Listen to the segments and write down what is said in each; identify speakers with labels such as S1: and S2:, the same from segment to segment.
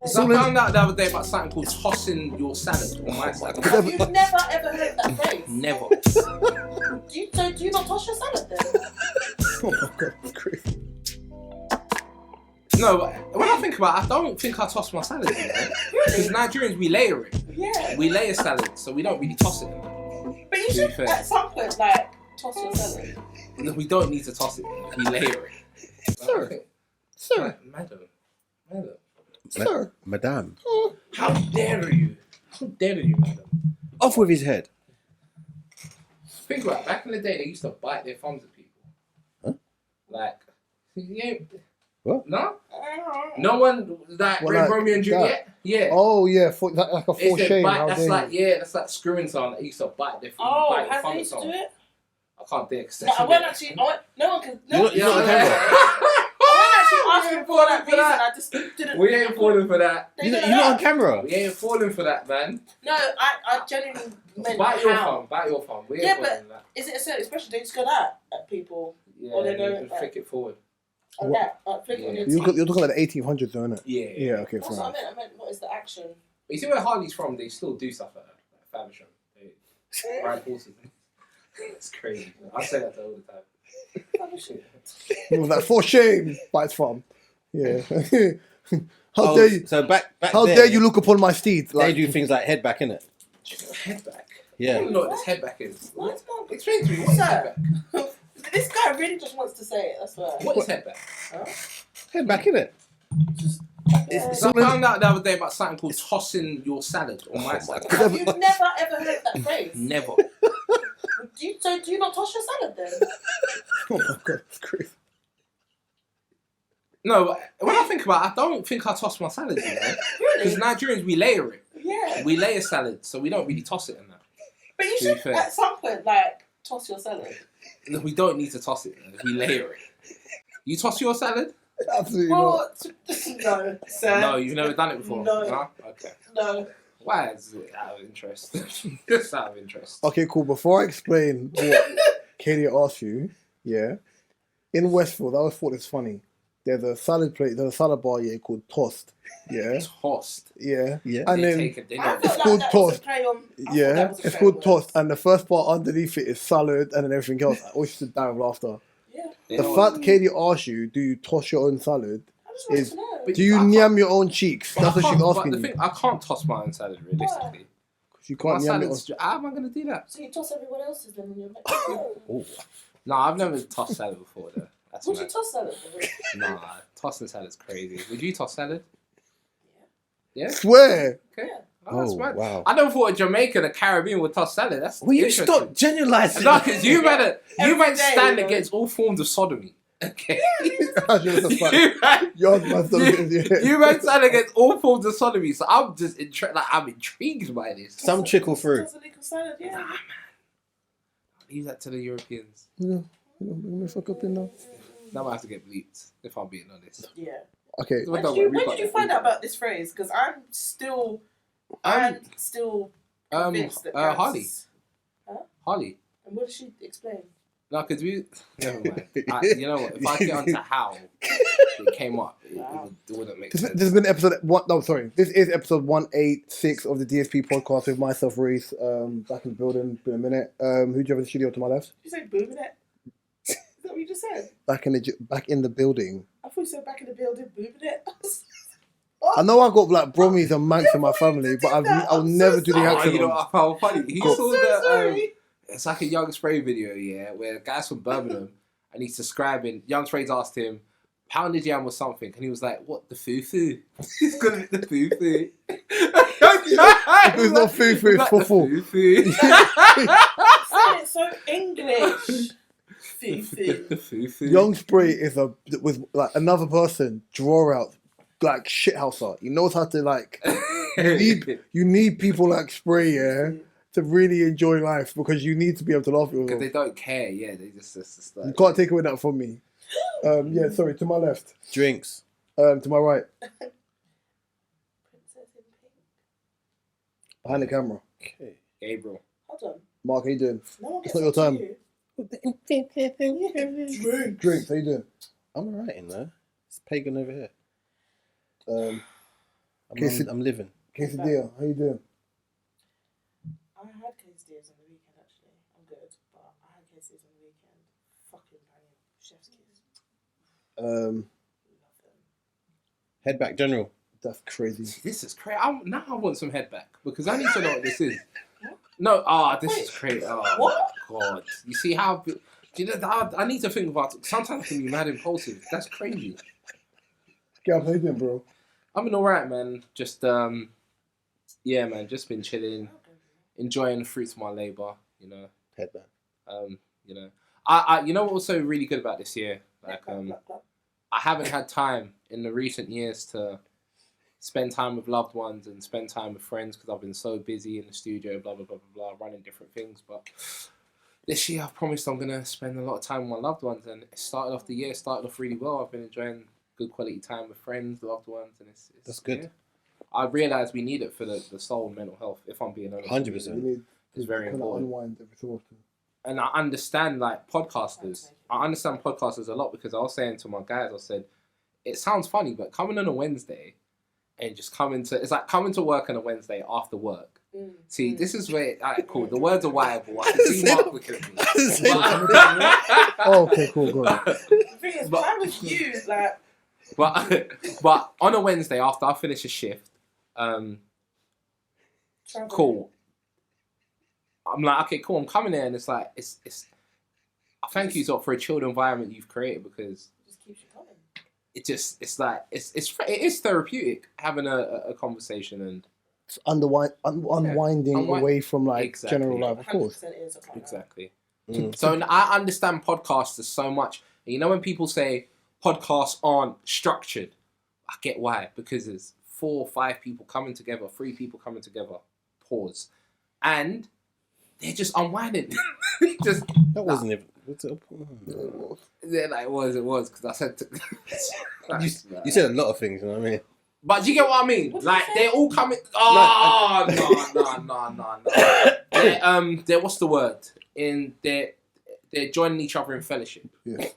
S1: So I found out the other day about something called tossing your salad on my salad.
S2: Have you never ever heard that phrase?
S1: Never.
S2: Do you not toss your salad then?
S3: Oh my god, that's crazy.
S1: No, when I think about it, I don't think I toss my salad, you know? Because Nigerians, we layer it.
S2: Yeah.
S1: We layer salad, so we don't really toss it.
S2: But you should at some point like toss your salad.
S1: No, we don't need to toss it. We layer it.
S3: Sir.
S1: Madam.
S3: Sir. Madame.
S1: How dare you? How dare you, madam?
S3: Off with his head.
S1: Think about it. Back in the day, they used to bite their thumbs at people.
S3: Huh?
S1: Like, yeah.
S3: What?
S1: No? No one, like,
S3: Well,
S1: Romeo and Juliet?
S3: that.
S1: Yeah.
S3: Oh yeah, like a full
S1: It's
S3: shame.
S1: bite, that's like screwing someone that used to bite their thumb.
S2: Oh,
S1: bite their
S2: how
S1: thumb
S2: they
S1: at
S2: used to do
S1: someone.
S2: it?
S1: I can't dare.
S2: No, I won't actually. No one can. No,
S3: You're not on camera.
S2: I won't actually ask you for that reason. I just didn't.
S1: We ain't falling for that.
S3: You're not on camera.
S1: We ain't falling for that, man.
S2: No, I genuinely meant
S1: Bite your
S2: how.
S1: thumb. Bite your thumb. We ain't
S2: Yeah,
S1: falling
S2: but
S1: for that.
S2: is it a certain expression? They just go that at people.
S1: Yeah,
S2: or they go
S1: just flick it forward.
S2: On that, flick on your
S3: You're
S2: teeth.
S3: talking like the 1800s, though, innit?
S1: Yeah.
S3: Yeah. Okay.
S2: That's
S3: Fine.
S2: what I meant. I meant what is the action?
S1: But you see where Harley's from, they still do stuff like that. Like Faversham. They ride horses. It's crazy. I say that all the time.
S3: It was like for shame. Bites from. Yeah. How dare you?
S4: So back
S3: How
S4: there,
S3: dare you look upon my steed?
S4: They do things like head back, innit?
S1: Head back? I
S4: Yeah.
S1: don't know what this head back is.
S2: What?
S1: Explain to me, what is head back?
S2: This guy really just wants to say it. That's why.
S1: What is head back?
S3: Head back, innit?
S1: So I found out the other day about something called tossing your salad on my salad.
S2: Have you never ever heard that phrase?
S1: Never.
S2: Do you not toss your salad then?
S3: Oh my god, that's crazy.
S1: No, when I think about it, I don't think I toss my salad, you know? Because Nigerians, we layer it.
S2: Yeah.
S1: We layer salad, so we don't really toss it in that.
S2: But you
S1: To be
S2: should
S1: fair.
S2: at some point like toss your salad.
S1: No, we don't need to toss it. We layer it. You toss your salad?
S3: Absolutely not.
S2: Well, no, sir.
S1: No, you've never done it before.
S2: No.
S1: Okay.
S2: No.
S1: Why is it out of interest? Just out of interest.
S3: Okay, cool. Before I explain what Katie asked you, yeah, in Westfield, I always thought it's funny. There's a salad bar, yeah, called Tossed, yeah,
S1: Tossed.
S3: yeah,
S4: Yeah.
S3: and
S1: They
S3: then
S1: take it. They
S2: I
S1: don't.
S2: felt
S3: It's called
S2: that was a
S3: toast.
S2: play on. I thought
S3: yeah,
S2: that was a
S3: it's
S2: play
S3: called
S2: on
S3: Tossed, and the first part underneath it is salad, and then everything else. I always stood down with laughter.
S2: Yeah.
S1: They
S3: The
S1: don't-
S3: fact Katie asked you, do you toss your own salad?
S2: I just wanted
S3: Is-
S2: to know.
S1: But
S3: Do you
S1: I can't-
S3: yam your own cheeks?
S1: but
S3: That's
S1: I
S3: what she's
S1: can't-
S3: asking
S1: but the
S3: you.
S1: thing, I can't toss my own salad realistically.
S3: You
S1: My
S3: can't yam your own.
S1: salad's. How am I going to do that?
S2: So you toss everyone else's then when you're back.
S4: Oh.
S1: No, I've never tossed salad before though. That's
S2: Would you
S1: mad.
S2: toss salad?
S1: Nah, tossing salad's crazy. Would you toss salad? Yeah.
S3: Swear.
S1: Okay.
S4: Oh,
S1: That's mad.
S4: wow.
S1: I never thought a Jamaican, a Caribbean would toss salad. That's
S4: Will you
S1: interesting.
S4: stop generalising?
S1: No, because you
S2: Every
S1: might
S2: day,
S1: stand
S2: you know.
S1: against all forms of sodomy. Okay.
S3: Yours must have been, yeah.
S1: You might stand against all forms of sodomy. So I'm just I'm intrigued by this.
S4: Some trickle through.
S2: Toss a little salad, yeah.
S1: Leave that to the Europeans.
S3: Yeah. Let me fuck up in now.
S1: That might have to get bleeped, if I'm being honest.
S2: Yeah.
S3: Okay.
S1: Well,
S2: When
S1: don't
S2: did you,
S1: worry,
S2: when
S1: we've
S2: did you
S1: got
S2: find
S1: that.
S2: out about this phrase? Because I'm still convinced that that's...
S1: Harley. Harley.
S2: And what did she explain?
S1: No, because we. Never mind. You know what? If I get onto how it came up, it wouldn't make
S3: This
S1: sense.
S3: has been episode one. No, sorry. This is episode 186 of the DSP podcast with myself, Reese. Back in the building. Been a minute. Who do you have in the studio to my left?
S2: Did you say booming it? Is that what you just said?
S3: Back in the building.
S2: I thought you said back in the building, booming it.
S3: I know I got like Brummies and Manx in my family, but I'll never do the
S1: Oh,
S3: accent.
S1: you know what I found funny? He
S3: Go.
S1: saw
S2: So
S1: the.
S2: sorry.
S1: It's like a Young Spray video, yeah, where guys from Birmingham and he's describing. Young Spray's asked him, pounded yam or something, and he was like, "What the foo-foo?" He's calling it the foo-foo.
S3: It's not foo-foo, it's fufu.
S1: Foo-foo.
S2: Say it so English. Foo-foo.
S1: The foo-foo.
S3: Young Spray is with like another person draw out like shithouser. He knows how to like. You need people like Spray, yeah, to really enjoy life because you need to be able to laugh at
S1: Because
S3: yourself.
S1: they don't care, yeah. They just
S3: You
S1: like,
S3: can't take away that from me. Yeah, sorry. To my left.
S4: Drinks.
S3: To my right.
S2: Princess in pink.
S3: Behind the camera.
S4: Okay.
S1: Gabriel.
S2: Hold on.
S3: Mark, how you doing?
S2: No one
S3: It's
S2: gets
S3: not your
S2: up to
S3: time.
S2: you. Drink.
S3: Drinks, how you doing?
S4: I'm alright in there. It's pagan over here. I'm living.
S3: Quesadilla, how you doing?
S2: I had quesadillas on the weekend actually. I'm good, but I had quesadillas on the weekend. Fucking banging. Chef's kiss. Love them.
S4: Head back, General.
S3: That's crazy.
S1: See, this is crazy. Now I want some head back because I need to know what this is.
S2: What?
S1: No, this is crazy. Oh,
S2: What?
S1: God. You see how... Do you know, I need to think about it. Sometimes I can be mad impulsive. That's crazy.
S3: Get up, how you doing, bro?
S1: I've been alright, man. Just, yeah, man. Just been chilling. Enjoying the fruits of my labour, you know.
S4: Head back.
S1: You know. I you know what's also really good about this year? Like, I haven't had time in the recent years to spend time with loved ones and spend time with friends because I've been so busy in the studio, blah, blah, blah, blah, blah, running different things. But this year I've promised I'm going to spend a lot of time with my loved ones, and it started off really well. I've been enjoying good quality time with friends, loved ones, and it's
S4: That's good.
S1: Yeah. I realise we need it for the soul and mental health, if I'm being honest.
S4: 100%.
S1: It's very important.
S3: Unwind every so often.
S1: And I understand, like, podcasters. I understand podcasters a lot because I was saying to my guys, I said, it sounds funny, but coming on a Wednesday and just it's like coming to work on a Wednesday after work. See, this is where, cool, the words are viable. I can see Mark looking at me.
S3: Oh, okay, cool, go on.
S2: The thing is, why was you like?
S1: But on a Wednesday after I finish a shift, cool. I'm like, okay, cool. I'm coming there, and it's like, it's. I thank you for a chilled environment you've created because
S2: It just keeps you coming.
S1: It is therapeutic having a conversation and
S3: It's unwinding away from like
S1: Exactly.
S3: general life, of course.
S2: 100% is a partner.
S1: exactly.
S4: Mm.
S1: So I understand podcasters so much. And you know when people say podcasts aren't structured, I get why, because there's 4 or 5 people coming together, 3 people coming together. Pause, and they're just unwinding. Just
S4: That wasn't even.
S1: yeah, like it was because I said.
S4: You said a lot of things, you know what I mean?
S1: But do you get what I mean?
S2: What did
S1: Like
S2: you say?
S1: they're all coming. Oh no. They're what's the word? They're joining each other in fellowship.
S3: Yeah.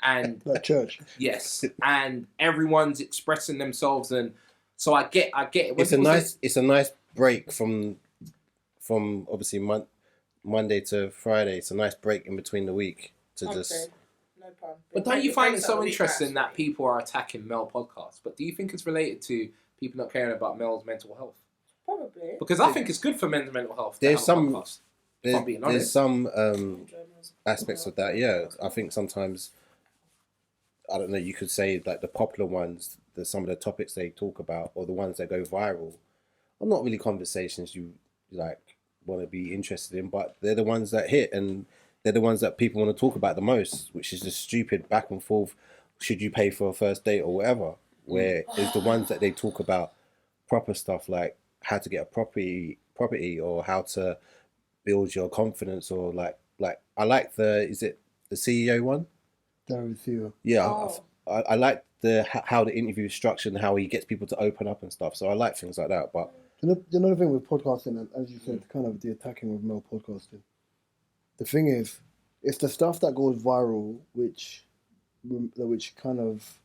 S1: And
S3: Like church.
S1: yes, and everyone's expressing themselves, and so I get it.
S4: It's a nice break from obviously Monday to Friday. It's a nice break in between the week to
S2: Okay.
S4: just.
S2: No problem.
S1: But don't you find it so
S2: Breaks up
S1: interesting
S2: the
S1: that
S2: week,
S1: people are attacking male podcasts? But do you think it's related to people not caring about male's mental health?
S2: Probably.
S1: Because I think it's good for men's mental health. To
S4: There's
S1: have a
S4: some-
S1: podcast, if I'm being honest.
S4: There's some aspects of that, yeah. I think sometimes, I don't know, you could say like the popular ones, some of the topics they talk about, or the ones that go viral, are not really conversations you like want to be interested in, but they're the ones that hit, and they're the ones that people want to talk about the most, which is just stupid back and forth. Should you pay for a first date or whatever? Where is the ones that they talk about proper stuff like how to get a property, or how to build your confidence, or like I like is it the CEO one?
S3: Darren Theo.
S4: Yeah,
S2: Oh.
S4: I like how the interview is structured and how he gets people to open up and stuff. So I like things like that. But
S3: Another thing with podcasting, and as you said, kind of the attacking with male podcasting. The thing is, it's the stuff that goes viral which kind of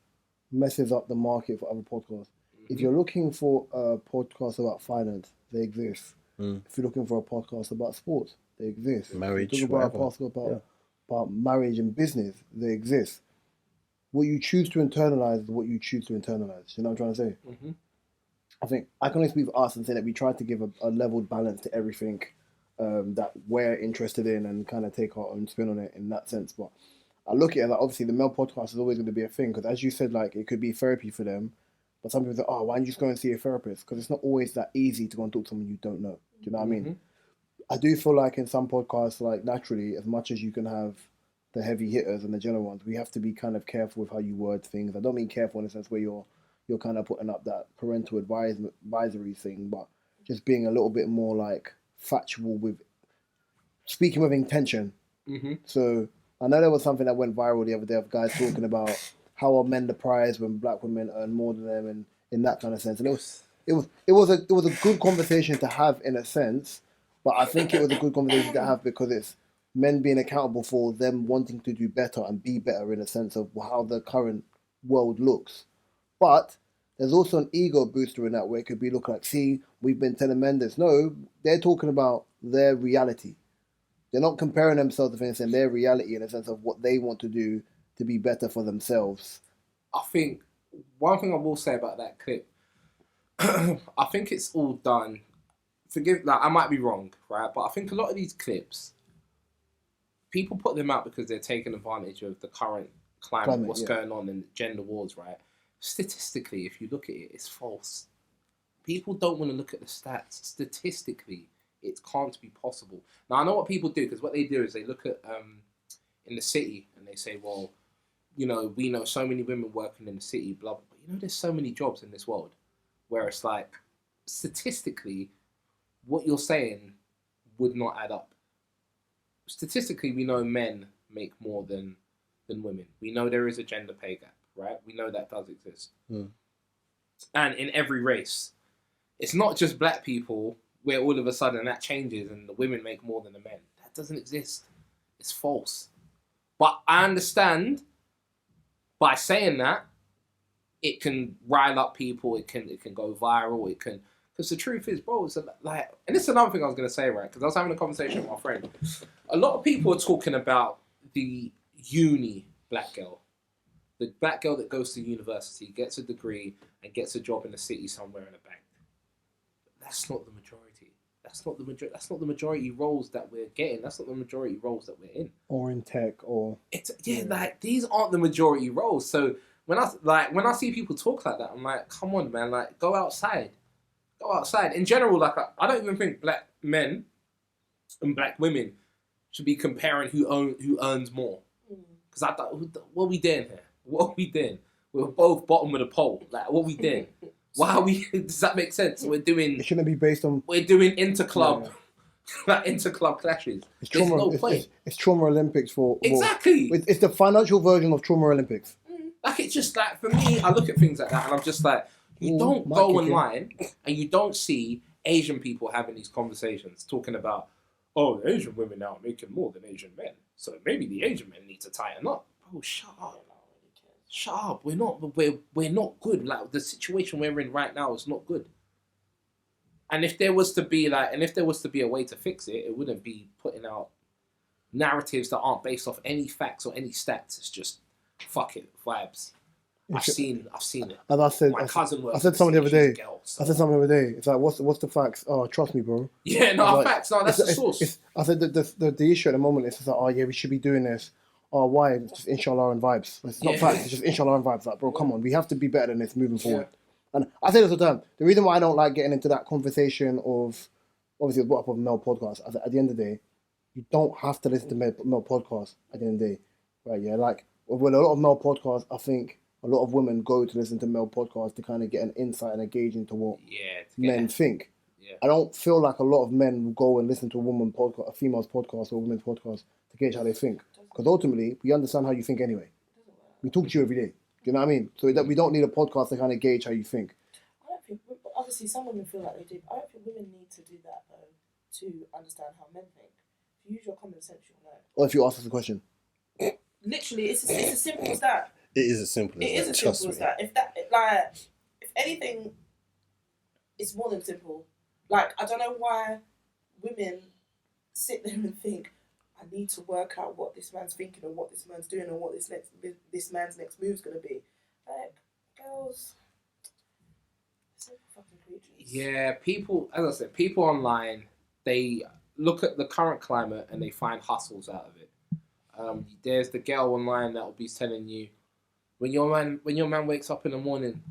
S3: messes up the market for other podcasts. If you're looking for a podcast about finance, they exist. If you're looking for a podcast about sports, they exist.
S4: Marriage,
S3: if you're looking for a
S4: whatever.
S3: podcast about marriage and business, they exist. What you choose to internalize is what you choose to internalize. You know what I'm trying to say?
S1: Mhm.
S3: I think I can only speak for us and say that we try to give a leveled balance to everything that we're interested in and kind of take our own spin on it in that sense. But I look at it like obviously the male podcast is always going to be a thing because as you said, like it could be therapy for them. But some people say, oh, why don't you just go and see a therapist? Because it's not always that easy to go and talk to someone you don't know. Do you know what I mean? I do feel like in some podcasts, like naturally, as much as you can have the heavy hitters and the general ones, we have to be kind of careful with how you word things. I don't mean careful in the sense where you're kind of putting up that parental advisory thing, but just being a little bit more like factual with speaking with intention. So I know there was something that went viral the other day of guys talking about how are men the prize when black women earn more than them, and in that kind of sense. And it was a good conversation to have in a sense, but I think it was a good conversation to have because it's men being accountable for them wanting to do better and be better in a sense of how the current world looks. But there's also an ego booster in that where it could be look like, see, we've been telling men this. No, they're talking about their reality. They're not comparing themselves to anything, their reality in the sense of what they want to do to be better for themselves.
S1: I think one thing I will say about that clip, I think it's all done. I might be wrong, right? But I think a lot of these clips, people put them out because they're taking advantage of the current climate, what's going on in gender wars, right? Statistically, if you look at it, it's false. People don't want to look at the stats. Statistically, it can't be possible. Now, I know what people do, because what they do is they look at in the city and they say, well, you know, we know so many women working in the city, blah, blah, blah. You know, there's so many jobs in this world where it's like, statistically, what you're saying would not add up. Statistically, we know men make more than women. We know there is a gender pay gap, right? We know that does exist. And in every race, it's not just black people where all of a sudden that changes and the women make more than the men. That doesn't exist. It's false. But I understand by saying that, it can rile up people, it can go viral, because the truth is, bro, it's like, and this is another thing I was going to say, right? Because I was having a conversation with my friend. A lot of people are talking about the uni black girl. The black girl that goes to university, gets a degree, and gets a job in the city somewhere in a bank. That's not the majority. That's not the majority roles that we're getting. That's not the majority roles that we're in.
S3: Or in tech, or
S1: like these aren't the majority roles. So when I see people talk like that, I'm like, come on, man, like go outside. Go outside. In general, like I don't even think black men and black women should be comparing who earns more. Because I thought, what are we doing here? What are we doing? We're both bottom of the pole. Like, what are we doing? Why are we? Does that make sense?
S3: It shouldn't be based on.
S1: We're doing inter-club, like inter-club clashes. There's no point.
S3: It's Trauma Olympics for
S1: exactly.
S3: It's the financial version of Trauma Olympics.
S1: Like it's just like, for me, I look at things like that and I'm just like, you don't go online and you don't see Asian people having these conversations talking about, oh, the Asian women now are making more than Asian men, so maybe the Asian men need to tighten up. Bro, shut up. Shut up. We're not good. Like the situation we're in right now is not good. And if there was to be a way to fix it, it wouldn't be putting out narratives that aren't based off any facts or any stats. It's just fuck it, vibes. I've seen it.
S3: And I said something the other day. It's like, what's the facts? Oh, trust me, bro.
S1: Yeah, no, facts. No, that's the source.
S3: I said the issue at the moment is just like, oh yeah, we should be doing this. Oh, why? It's just inshallah and vibes. It's not facts. It's just inshallah and vibes. Like, bro, come on. We have to be better than this moving forward. And I say this all the time. The reason why I don't like getting into that conversation of, obviously, it's brought up on male podcasts. At the end of the day, you don't have to listen to male podcasts at the end of the day. Right, yeah? Like, with a lot of male podcasts, I think a lot of women go to listen to male podcasts to kind of get an insight and a gauge into what men think. Yeah. I don't feel like a lot of men will go and listen to a female's podcast or a woman's podcast to gauge how they think. Because ultimately, we understand how you think anyway. We talk to you every day. Do you know what I mean? So we don't need a podcast to kind of gauge how you think.
S2: I don't think, obviously some women feel like they do, but I don't think women need to do that though to understand how men think. If you use your common sense, you'll know.
S3: Or if you ask us a question.
S2: Literally, it's as simple as that.
S4: It is as simple as that.
S2: If anything, it's more than simple. Like, I don't know why women sit there and think, I need to work out what this man's thinking and what this man's doing and what this man's next move's going to be. Like, girls, they're fucking creatures.
S1: Yeah, people, as I said, people online, they look at the current climate and they find hustles out of it. There's the girl online that will be telling you, when your man wakes up in the morning,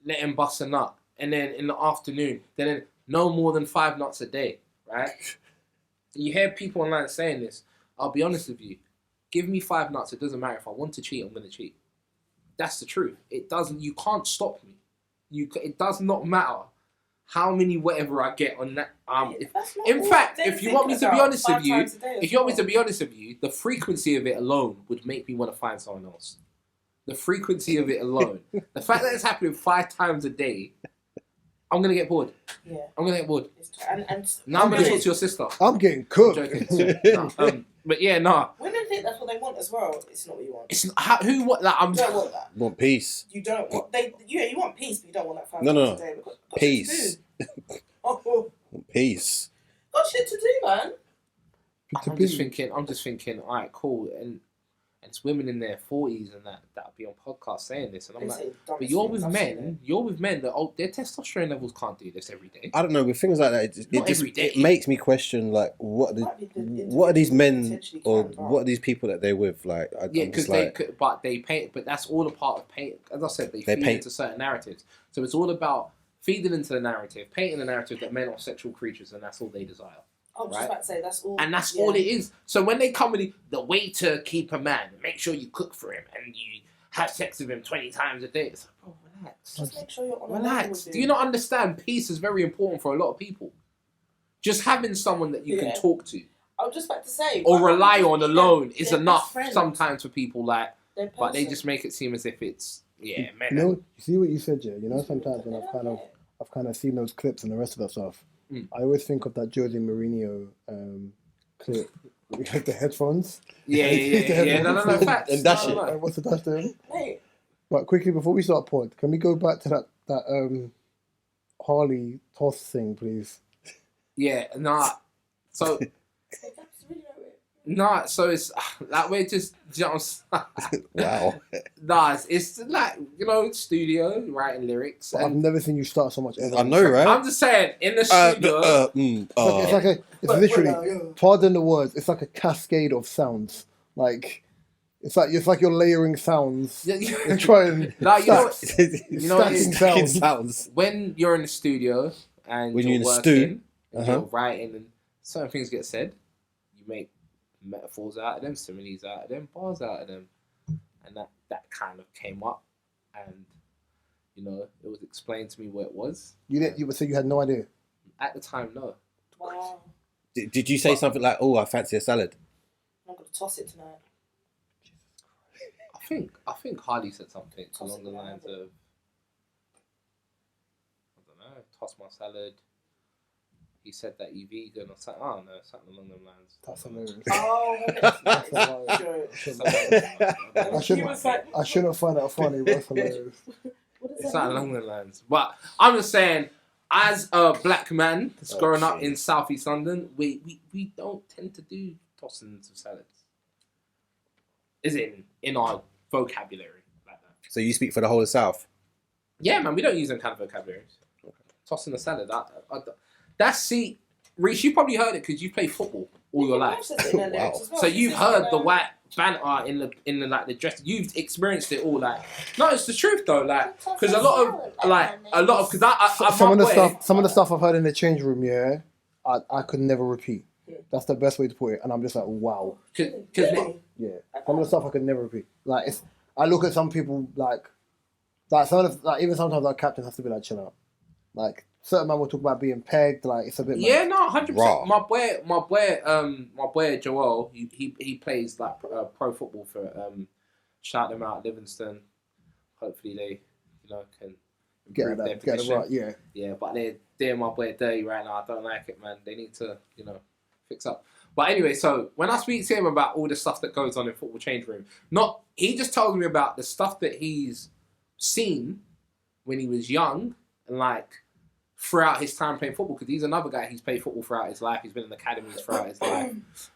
S1: let him bust a nut, and then in the afternoon, then no more than 5 nuts a day, right? You hear people online saying this. I'll be honest with you. Give me 5 nuts. It doesn't matter. If I want to cheat, I'm going to cheat. That's the truth. You can't stop me. It does not matter how many whatever I get on that. In fact, if you want me to be honest with you, the frequency of it alone would make me want to find someone else. The frequency of it alone. The fact that it's happening 5 times a day, I'm going to get bored. Yeah. I'm going to get bored. And now I'm going to talk to your sister.
S3: I'm getting cooked.
S1: I'm joking. But yeah, nah.
S2: Women think that's what they want as well. It's not what you want.
S1: It's who what like I'm.
S2: You don't want that.
S4: Want peace.
S2: You don't want you want peace, but you don't want that 5
S4: No,
S2: times
S4: no.
S2: a day. Because
S4: Peace.
S2: Oh,
S4: Want peace.
S2: got shit to do, man.
S1: I'm just thinking. All right, cool, and it's women in their 40s and that'll be on podcasts saying this, and I'm like, but you're with men that their testosterone levels can't do this every day.
S4: I don't know, with things like that, it makes me question, like, what are these men or what are these people that they're with, like?
S1: Because they paint, but that's all a part of paint. As I said, they feed into certain narratives, so it's all about feeding into the narrative, painting the narrative that men are sexual creatures and that's all they desire.
S2: I was just about to say that's all,
S1: and that's all it is. So when they come with the way to keep a man, make sure you cook for him and you have sex with him 20 times a day. It's like, bro, relax.
S2: Just make sure you're on
S1: relax. Do you not understand? Peace is very important for a lot of people. Just having someone that you can talk to,
S2: I was just about to say,
S1: or rely on alone is enough sometimes for people. Like, but they just make it seem as if it's men.
S3: You know, you see what you said, yeah. You know, sometimes when I've kind of seen those clips and the rest of that stuff. I always think of that Jose Mourinho clip. We have the headphones.
S1: Yeah. No, facts.
S4: And dash it.
S3: What's the dash there?
S2: Hey.
S3: But quickly before we start pod, can we go back to that Harley toss thing, please?
S1: Yeah, nah. So. Nah, so it's like we're just
S4: wow.
S1: Nah, it's like, you know, studio writing lyrics.
S3: But I've never seen you start so much.
S4: I know, right?
S1: I'm just saying, in the studio,
S3: it's literally, pardon the words, it's like a cascade of sounds. Like it's like you're layering sounds and trying.
S1: Nah, you know
S3: stacking
S4: sounds.
S1: When you're in the studio and
S4: when
S1: you're
S4: in
S1: working, and you're writing, and certain things get said, you make metaphors out of them, similes out of them, bars out of them, and that kind of came up, and you know, it was explained to me what it was.
S3: You would say you had no idea
S1: at the time. No.
S2: Wow.
S4: Did you say something like, "Oh, I fancy a salad"?
S2: I'm gonna toss it tonight.
S1: I think Harley said something along the lines of, I don't know, toss my salad. He said that you vegan or something. I don't know, something along them lines.
S3: That's hilarious. I shouldn't find that funny, but that's hilarious.
S1: It's not along the lines. But I'm just saying, as a black man that's growing up in Southeast London, we don't tend to do tossings of salads. Is it in our vocabulary like that?
S4: So you speak for the whole of South?
S1: Yeah, man, we don't use them kind of vocabularies. Tossing a salad. That's Reece, you probably heard it because you play football all your life.
S4: Wow.
S1: So you've heard the white banter in the like the dress. You've experienced it all. Like, no, it's the truth though. Like, because a lot of
S3: some of the stuff I've heard in the change room, I could never repeat. That's the best way to put it, and I'm just like, wow. Some of the stuff I could never repeat. Like, I look at some people like some of the, like even sometimes our captain has to be like, chill out. Like certain man will talk about being pegged. Like it's a bit.
S1: Yeah, no, 100%. My boy Joel, he plays like pro football for shout them out, Livingston. Hopefully they, can improve their position.
S3: Right, yeah.
S1: Yeah, but they're doing my boy dirty right now. I don't like it, man. They need to, fix up. But anyway, so when I speak to him about all the stuff that goes on in football change room, he just tells me about the stuff that he's seen when he was young and like throughout his time playing football, because he's another guy, he's played football throughout his life, he's been in academies throughout his life,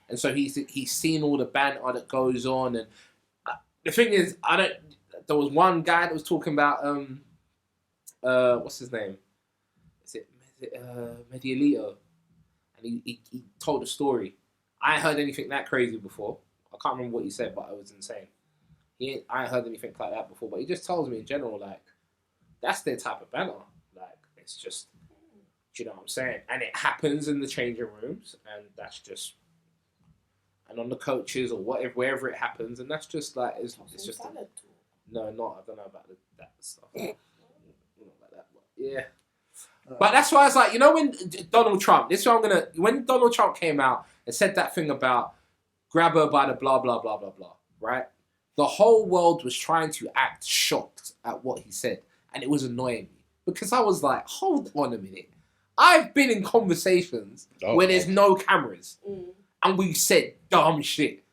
S1: and so he's seen all the banter that goes on. And the thing is, there was one guy that was talking about what's his name? Is it Medialito? And he told a story. I ain't heard anything that crazy before. I can't remember what he said, but it was insane. I ain't heard anything like that before, but he just tells me in general, like, that's their type of banter. Like, it's just, do you know what I'm saying? And it happens in the changing rooms, and that's just, and on the coaches or whatever, wherever it happens, and that's just like, it's just, I don't know about that stuff. Not like that, but yeah. But that's why I was like, when Donald Trump, when Donald Trump came out and said that thing about grab her by the blah, blah, blah, blah, blah, right? The whole world was trying to act shocked at what he said. And it was annoying me. Because I was like, hold on a minute. I've been in conversations where there's no cameras. and we said dumb shit.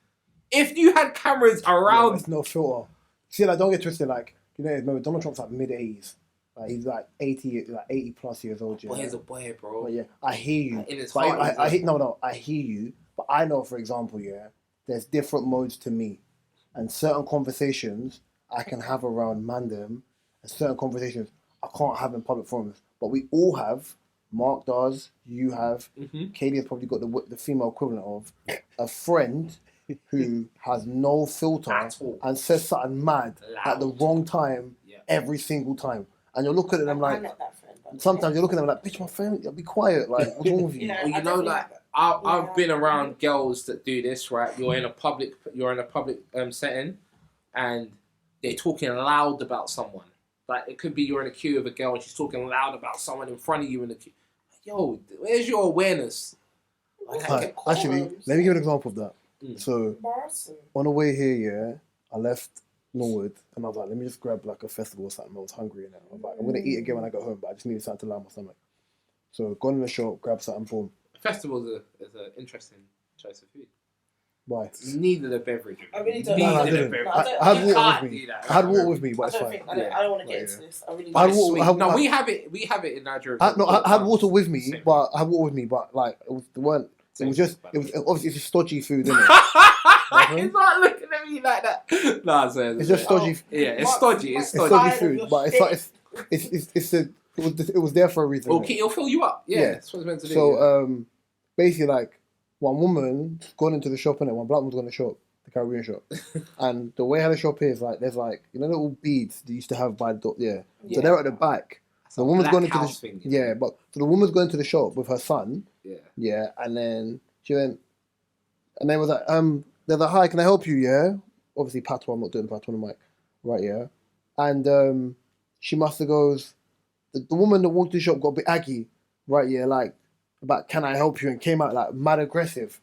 S1: If you had cameras around,
S3: there's no filter. See, like, don't get twisted. Like, you know, remember Donald Trump's like mid-80s. Like, he's like 80 plus years old.
S1: boy is a boy, bro.
S3: But yeah, I hear you.
S1: In his
S3: But
S1: heart,
S3: I hear you. But I know, for example, there's different modes to me, and certain conversations I can have around mandem, and certain conversations I can't have in public forums. But we all have. Mark does. You have. Katie has probably got the female equivalent of a friend who has no filter and says something mad at the wrong time every single time. And you're looking at them like, sometimes you're looking at them like, bitch, my friend, be quiet. Like, what's wrong with you?
S2: Yeah,
S1: Well, you know, like, I've been around girls that do this, right? You're in a public setting, and they're talking loud about someone. Like, it could be you're in a queue with a girl and she's talking loud about someone in front of you in the queue. Yo, where's your awareness?
S3: Like, actually, let me give an example of that. So, on the way here, I left Norwood, and I was like, let me just grab like a festival or something. I was hungry, and I was like, I'm gonna eat again when I get home, but I just needed something to line my stomach. So, gone in the shop, grab something, boom.
S1: Festival is an interesting choice of food.
S3: Why?
S1: You needed a beverage.
S2: I really don't.
S3: No, I didn't. I had water with me. I had water with me, but it's fine.
S2: I don't want to get into this. I really
S3: I had
S2: don't.
S3: water.
S1: No, we have it in Nigeria.
S3: I had water with me, but like it was obviously it's just stodgy food, isn't it?
S1: He's not looking at me like that. Nah,
S3: it's just stodgy.
S1: Yeah, it's stodgy. It's
S3: It's stodgy food, but it's like it was there for a reason.
S1: Okay, it'll fill you up. Yeah, that's what it's meant to do.
S3: So basically, like, one woman gone into the shop, and one black woman's gone to the shop, the Caribbean shop, and the way how the shop is, like, there's like, you know, little beads they used to have by the door, so they're at the back. The woman's going into the but so the woman's going to the shop with her son, and then she went, and they was like, they're like, hi, can I help you? Yeah, obviously patois, I'm not doing patois on the mic, right? Yeah, and she must have goes, the woman that walked to the shop got a bit aggy, right? Yeah, like, about can I help you, and came out like mad aggressive.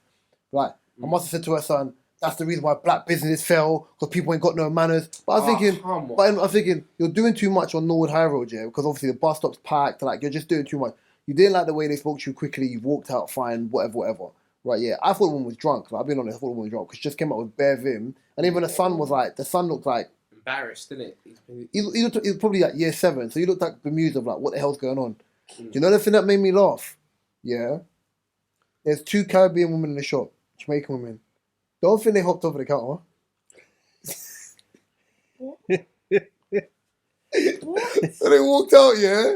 S3: Like, I must have said to her son, that's the reason why black business fell, because people ain't got no manners. But I was thinking, you're doing too much on Norwood High Road, because obviously the bus stop's packed, like, you're just doing too much. You didn't like the way they spoke to you quickly, you walked out fine, whatever. Right, yeah. I thought the woman was drunk. Like, I'll be honest, I thought the woman was drunk, because she just came out with bare vim. And even the son looked like
S1: embarrassed, didn't it?
S3: He was probably like year 7, so he looked like bemused of like, what the hell's going on? Do you know the thing that made me laugh? Yeah. There's 2 Caribbean women in the shop, Jamaican women. Don't think they hopped over the counter. So they walked out, yeah.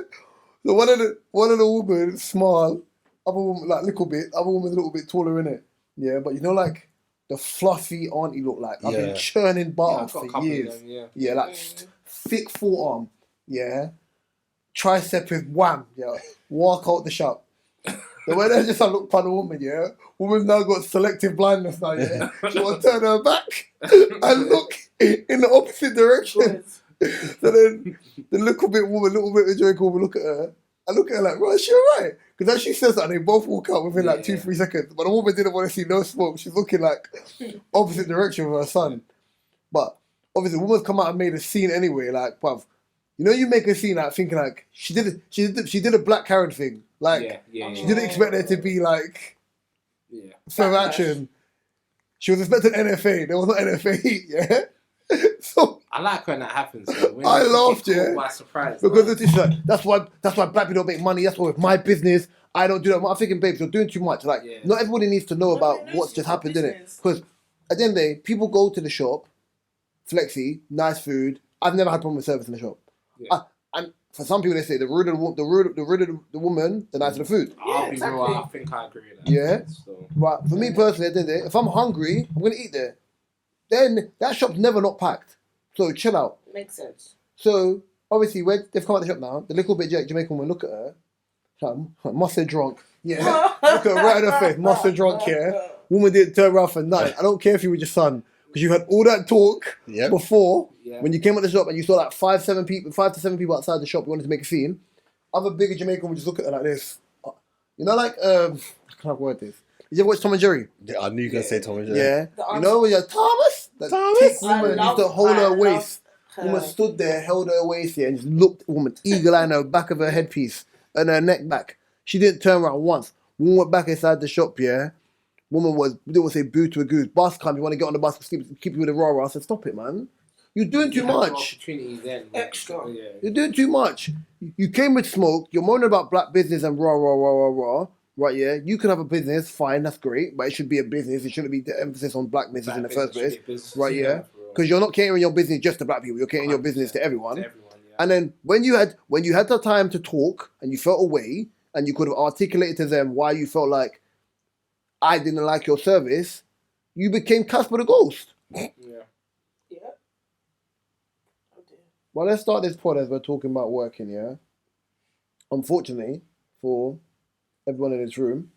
S3: So one of the women small, other woman like little bit, other woman's a little bit taller in it. Yeah, but you know, like the fluffy auntie look like I've been churning butter for years. Yeah, like thick forearm. Yeah, tricep with wham. Yeah, walk out the shop. The way they just look upon the woman, woman's now got selective blindness now, She want to turn her back and look in the opposite direction. So then the little bit of Jamaican woman look at her. I look at her like, right, is she alright? Because as she says that, they both walk out within like 2-3 seconds. But the woman didn't want to see no smoke. She's looking like opposite direction with her son. But obviously the woman's come out and made a scene anyway, like, bruv. You know, you make a scene like thinking like she did a Black Karen thing. Like she didn't expect there to be like firm action. She was expecting NFA. There was not NFA, So
S1: I like when that happens. When
S3: I laughed,
S1: by surprise,
S3: because it's like that's why black people don't make money. That's why with my business I don't do that. I'm thinking, babes, you're doing too much. Like not everybody needs to know about what's just happened, innit? Because at the end of the day, people go to the shop, flexi, nice food. I've never had problem with service in the shop. And for some people, they say the ruder the woman, the nicer the food.
S1: I'll be real, I think I agree with that.
S3: Yeah. But for me personally, at the end of the day, if I'm hungry, I'm gonna eat there. Then that shop's never not packed. So chill out.
S2: Makes sense.
S3: So obviously, when they've come out the shop now, the little bit Jamaican woman look at her, like, must have drunk. Yeah. Look at her right in her face, must have drunk. Yeah. Woman didn't turn around for nothing. I don't care if you were your son, because you had all that talk before. When you came at the shop and you saw like 5 to 7 people outside the shop, you wanted to make a scene. Other bigger Jamaican would just look at her like this. You know, like I can't word this. Did you ever watch Tom and Jerry?
S4: Yeah, I knew you were gonna say Tom and Jerry.
S3: Yeah. You know when you're Thomas? That thick woman used to hold her waist. Woman stood there, held her waist here, and just looked woman eagle eye in the back of her headpiece and her neck back. She didn't turn around once. Woman went back inside the shop, Woman was, they would say boo to a goose. Bus come, you want to get on the bus, keep you with a rah-rah. I said, stop it, man. You're doing too
S1: You had your
S3: much.
S1: opportunity then.
S2: Extra.
S1: Yeah.
S3: You're doing too much. You came with smoke. You're moaning about black business and rah, rah, rah, rah, rah. Right, yeah? You can have a business, fine, that's great. But it should be a business. It shouldn't be the emphasis on black business in the first place. Right, yeah? Because you're not catering your business just to black people. You're catering your business to everyone.
S1: To everyone, yeah.
S3: And then when you had the time to talk and you felt away and you could have articulated to them why you felt like I didn't like your service, you became Casper the Ghost.
S1: Yeah.
S2: Yeah. Oh dear.
S3: Well, let's start this pod as we're talking about working, yeah? Unfortunately, for everyone in this room,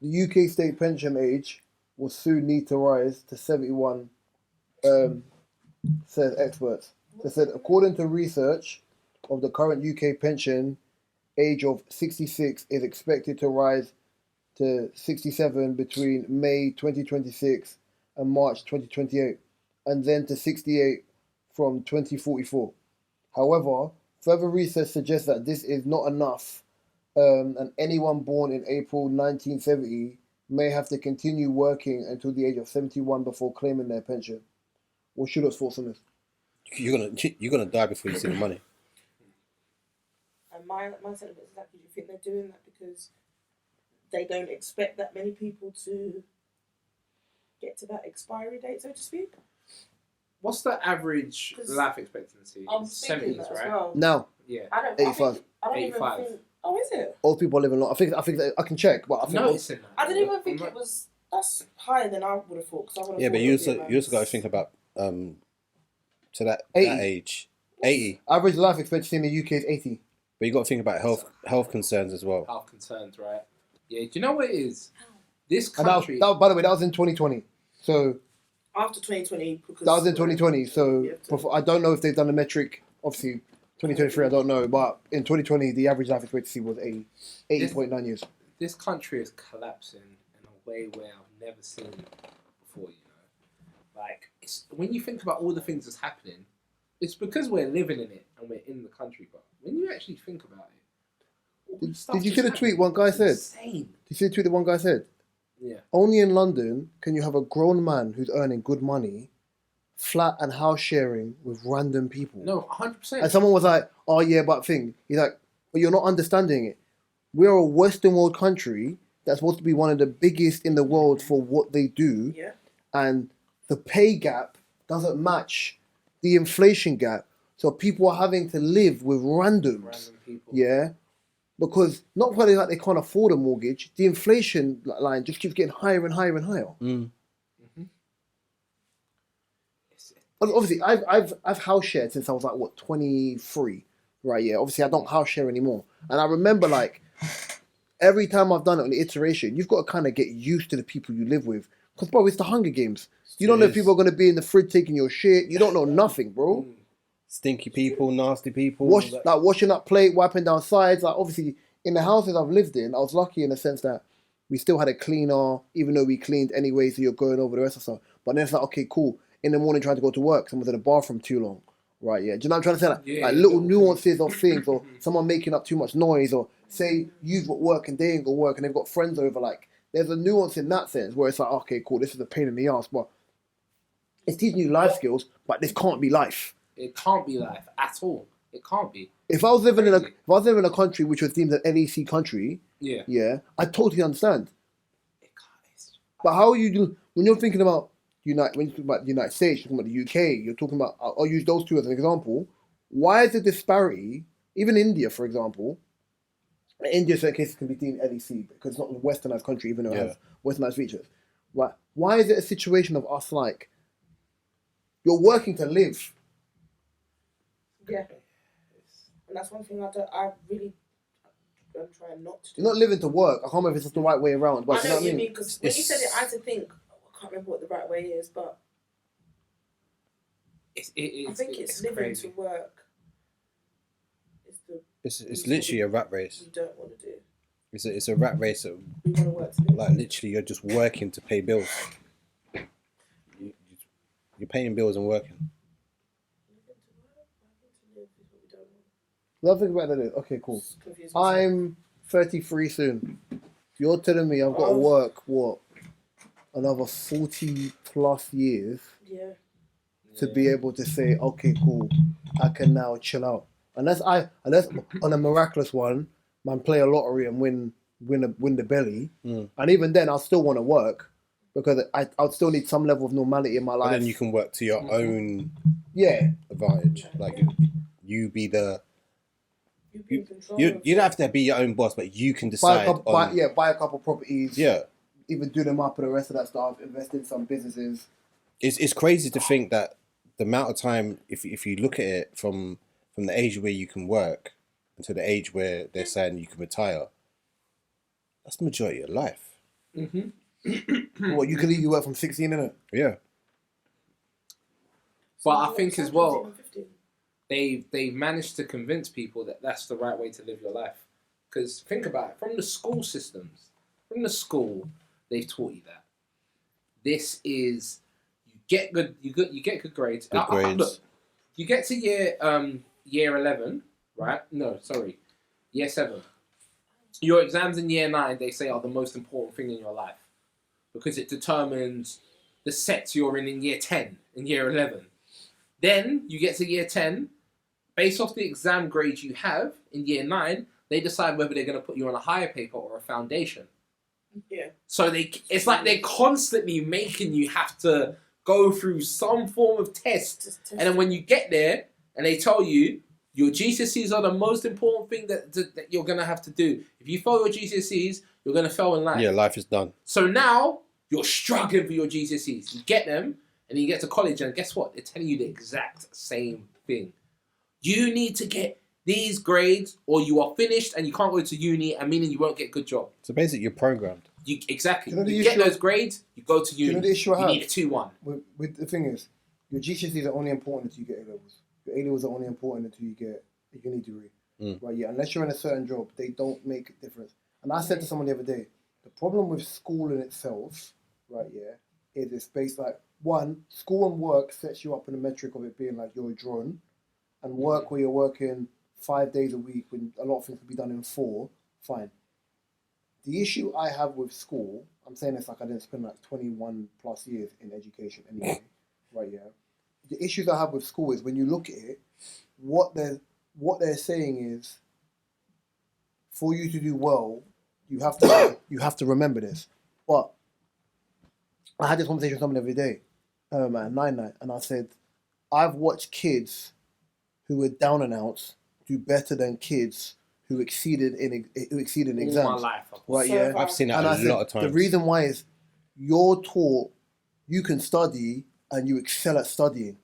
S3: the UK state pension age will soon need to rise to 71, says experts. They said, according to research of the current UK pension age of 66 is expected to rise to 67 between May 2026 and March 2028, and then to 68 from 2044. However, further research suggests that this is not enough, and anyone born in April 1970 may have to continue working until the age of 71 before claiming their pension. What's your thoughts on this?
S4: You're gonna die before you see the money.
S2: And my sentiment is exactly, do you think they're doing that because they don't expect that many people to get to that expiry date, so to speak?
S1: What's the average
S2: 'Cause
S1: life expectancy?
S2: I'm thinking
S1: 70s,
S2: that
S1: right?
S2: as well.
S3: Now,
S1: Yeah.
S2: I don't
S3: 85.
S2: I don't even
S1: 85.
S2: think. Oh, is it?
S3: old people are living long. I think that I can check, but I think
S1: No, it's in that.
S2: I didn't even think it was. That's higher than I would have thought. Cause I would have
S4: Yeah,
S2: thought
S4: but
S2: it
S4: you
S2: would be
S4: also got to
S2: around-
S4: think about to that
S3: 80.
S4: age, 80.
S3: average life expectancy in the UK is 80.
S4: But you got to think about health concerns as well.
S1: Health concerns, right? Yeah. Do you know what it is? This
S3: And that was,
S1: country.
S3: by the way, that was in 2020. So
S2: after 2020 because
S3: that was in 2020. So
S2: you have to-
S3: before, I don't know if they've done a metric. Obviously, 2023, I don't know. But in 2020, the average life expectancy was 80.9 years.
S1: This country is collapsing in a way where I've never seen before. You know, like when you think about all the things that's happening, it's because we're living in it and we're in the country. But when you actually think about it, all the stuff
S3: Did you
S1: that's
S3: see the tweet
S1: happening
S3: one guy
S1: is
S3: said?
S1: insane.
S3: Did you see the tweet that one guy said?
S1: Yeah.
S3: Only in London can you have a grown man who's earning good money, flat and house sharing with random people.
S1: No, 100%.
S3: And someone was like, "Oh yeah, but thing." He's like, "But you're not understanding it. We're a Western world country that's supposed to be one of the biggest in the world for what they do,
S2: Yeah.
S3: and the pay gap doesn't match the inflation gap. So people are having to live with randoms,
S1: Random people.
S3: yeah, because not only like they can't afford a mortgage, the inflation line just keeps getting higher and higher and higher.
S4: Mm.
S3: Obviously, I've house shared since I was like 23, right? Yeah. Obviously, I don't house share anymore, and I remember like every time I've done it on the iteration, you've got to kind of get used to the people you live with, because bro, it's the Hunger Games. You don't know if people are gonna be in the fridge taking your shit. You don't know nothing, bro.
S4: Stinky people, nasty people.
S3: Washing up plate, wiping down sides. Like obviously, in the houses I've lived in, I was lucky in the sense that we still had a cleaner, even though we cleaned anyway. So you're going over the rest of stuff. But then it's like, okay, cool. In the morning, trying to go to work, someone's in the bathroom too long, right? Yeah. Do you know what I'm trying to say? Like,
S1: Yeah,
S3: like little nuances of things, or someone making up too much noise, or say you've got work and they ain't got work and they've got friends over. Like, there's a nuance in that sense where it's like, okay, cool, this is a pain in the ass, but it's teaching you life skills. But this can't be life.
S1: It can't be life at all. It can't be.
S3: If I was living in a country which was deemed an LEC country,
S1: Yeah.
S3: I totally understand.
S1: It can't.
S3: But how are you do when you're thinking about when you talk about the United States, you're talking about the UK, you're talking about, I'll use those two as an example. Why is the disparity, even India, for example, India, in certain cases, can be deemed LEC because it's not a westernized country, even though it has westernized features. Right? Why is it a situation of us like, you're working to live?
S2: Yeah. And that's one thing I'm trying not to do.
S3: You're not living to work. I can't remember if it's the right way around, but
S2: I
S3: you
S2: know
S3: know
S2: what
S3: what I
S2: you
S3: mean?
S2: mean, because when you said it, I had to think, I can't remember what the right way is, but I think it's living
S1: crazy.
S2: to work.
S4: It's literally a rat race.
S2: We don't want to do.
S4: It's a rat race. Of,
S2: We want to work to live.
S4: like literally, you're just working to pay bills. You're paying bills and working.
S2: Living to work, working to live is what we don't want.
S3: Love think about that. Okay, cool.
S2: Confuse myself.
S3: I'm 33 soon. You're telling me I've got to
S2: Oh.
S3: work, what, another 40 plus years
S2: Yeah.
S3: to be able to say, okay, cool, I can now chill out. Unless on a miraculous one, man, play a lottery and win the belly. And even then, I'll still want to work because I'll still need some level of normality in my
S4: But
S3: life.
S4: then you can work to your own
S3: Yeah.
S4: advantage. Like you be the.
S2: You be in control.
S4: You don't have to be your own boss, but you can
S3: Buy
S4: decide
S3: buy a couple properties.
S4: Yeah.
S3: Even do them up and the rest of that stuff. Invest in some businesses.
S4: It's crazy to think that the amount of time, if you look at it from the age where you can work until the age where they're saying you can retire, that's the majority of your life.
S3: What, you can leave your work from 16, innit?
S4: Yeah.
S1: But I think as well,
S2: 15.
S1: they've managed to convince people that that's the right way to live your life. Because think about it, from the school systems, they've taught you that this is you get good grades.
S4: Good grades.
S1: Look, you get to year 11, right? No, sorry, year 7. Your exams in year 9, they say, are the most important thing in your life because it determines the sets you're in year 10 and year 11. Then you get to year 10, based off the exam grades you have in year 9, they decide whether they're going to put you on a higher paper or a foundation.
S2: Yeah.
S1: So it's like they're constantly making you have to go through some form of test. And then when you get there and they tell you your GCSEs are the most important thing that you're going to have to do. If you fail your GCSEs, you're going to fail in life.
S4: Yeah, life is done.
S1: So now you're struggling for your GCSEs. You get them and then you get to college and guess what? They're telling you the exact same thing. You need to get these grades or you are finished and you can't go to uni and meaning you won't get a good job.
S4: So basically you're programmed.
S1: Exactly.
S3: You know the
S1: You get
S3: issue-
S1: those grades, you go to uni.
S3: You know the issue I have?
S1: need a 2-1.
S3: With the thing is, your GCSEs are only important until you get A-levels. Your A-levels are only important until you get a uni degree. Right, yeah. Unless you're in a certain job, they don't make a difference. And I said to someone the other day, the problem with school in itself, right, yeah, is it's based like, one, school and work sets you up in the metric of it being like you're a drone. And work where you're working 5 days a week when a lot of things can be done in 4, fine. The issue I have with school, I'm saying this like I didn't spend like 21 plus years in education anyway, right, yeah. The issues I have with school is when you look at it, what they're saying is, for you to do well, you have to remember this. But I had this conversation with someone every day, at 9 and I said, I've watched kids who were down and outs do better than kids who exceeded in exams.
S1: All my life.
S3: Right,
S2: So
S3: yeah.
S4: I've seen that
S3: And I
S4: a
S3: said,
S4: lot of times.
S3: the reason why is you're taught you can study and you excel at studying,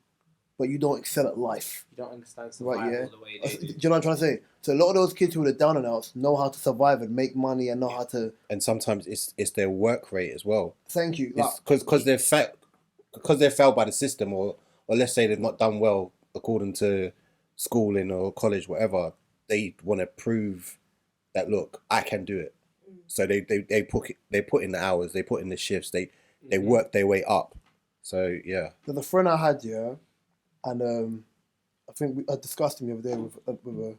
S3: but you don't excel at life.
S1: You don't understand survival
S3: Right, yeah.
S1: the way
S3: Do
S1: they do.
S3: you know what I'm trying to say? So a lot of those kids who are the down and outs know how to survive and make money and know how to.
S4: And sometimes it's their work rate as well.
S3: Thank you.
S4: Because they're failed by the system, or let's say they've not done well according to schooling or college, whatever. They want to prove that, look, I can do it. So they put in the hours, they put in the shifts, they work their way up. So yeah.
S3: There's a friend I had, yeah, and I think I discussed him the other day with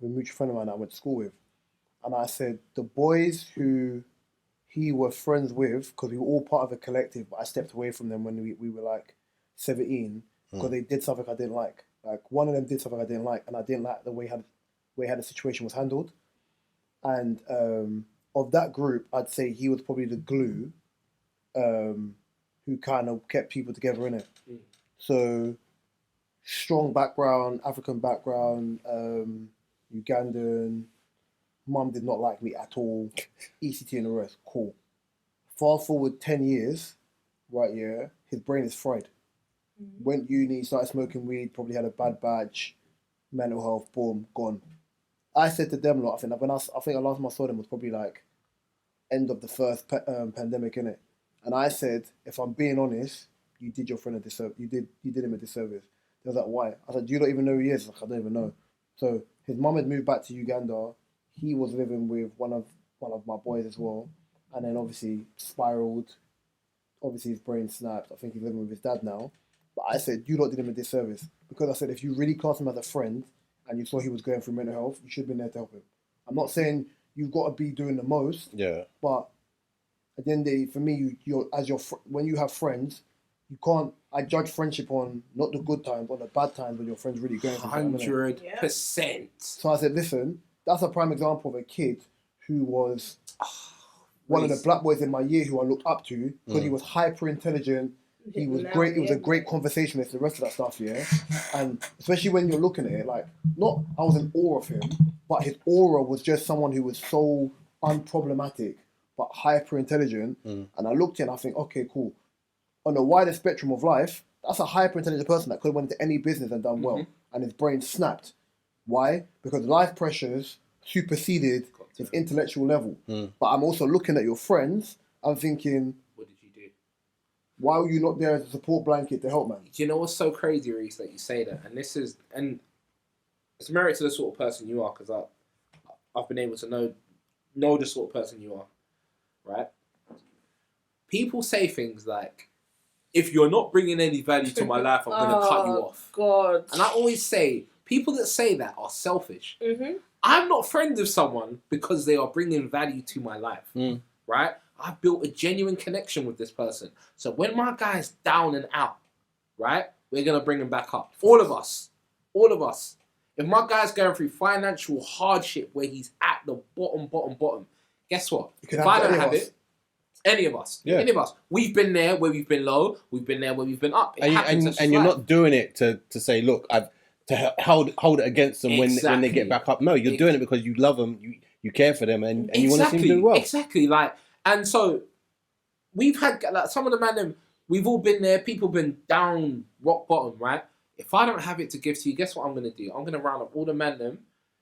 S3: a mutual friend of mine that I went to school with, and I said the boys who he were friends with, because we were all part of a collective, but I stepped away from them when we were like 17 because they did something I didn't like. Like one of them did something I didn't like, and I didn't like the way how the situation was handled. And of that group, I'd say he was probably the glue who kind of kept people together in it. So strong background, African background, Ugandan. Mum did not like me at all. ECT and the rest, cool. Fast forward 10 years, right, yeah, his brain is fried. Went uni, started smoking weed, probably had a bad badge, mental health, boom, gone. I said to them, I think the last time I saw them was probably like end of the first pandemic, innit? And I said, if I'm being honest, you did your friend a disservice. You did him a disservice. They was like, why? I said, do you not even know who he is? Like, I don't even know. So his mum had moved back to Uganda. He was living with one of my boys as well, and then obviously spiraled. Obviously his brain snapped. I think he's living with his dad now. But I said, you lot did him a disservice, because I said if you really class him as a friend and you saw he was going through mental health, you should have been there to help him. I'm not saying you've got to be doing the most.
S4: Yeah.
S3: But at the end of the day, for me, when you have friends, you can't. I judge friendship on not the good times, on the bad times when your friend's really going through something, innit?
S1: 100%.
S3: So I said, listen, that's a prime example of a kid who was one of the black boys in my year who I looked up to because he was hyper intelligent. He was great. He was a great conversationalist. The rest of that stuff, yeah. And especially when you're looking at it, like, not I was in awe of him, but his aura was just someone who was so unproblematic but hyper intelligent. And I looked at it and I think, okay, cool. On the wider spectrum of life, that's a hyper intelligent person that could have went into any business and done well, and his brain snapped. Why? Because life pressures superseded his intellectual level. But I'm also looking at your friends. I'm thinking,
S1: What did you do?
S3: why were you not there as a support blanket to help, man?
S1: Do you know what's so crazy, Reese, that you say that? And it's merit to the sort of person you are, because I've been able to know the sort of person you are, right? People say things like, if you're not bringing any value to my life, I'm going to cut you off.
S2: God.
S1: And I always say, people that say that are selfish. I'm not friends with someone because they are bringing value to my life, right? I've built a genuine connection with this person. So when my guy's down and out, right, we're going to bring him back up. All of us. If my guy's going through financial hardship where he's at the bottom, guess what? If I don't have it, any of us, we've been there where we've been low, we've been there where we've been up.
S4: And you're not doing it to say, look, I've to hold it against them when they get back up. No, you're doing it because you love them, you care for them, and you want to see them do well.
S1: Exactly, and so we've had some of the man, we've all been there. People been down rock bottom, right? If I don't have it to give to you, guess what I'm gonna do? I'm gonna round up all the man.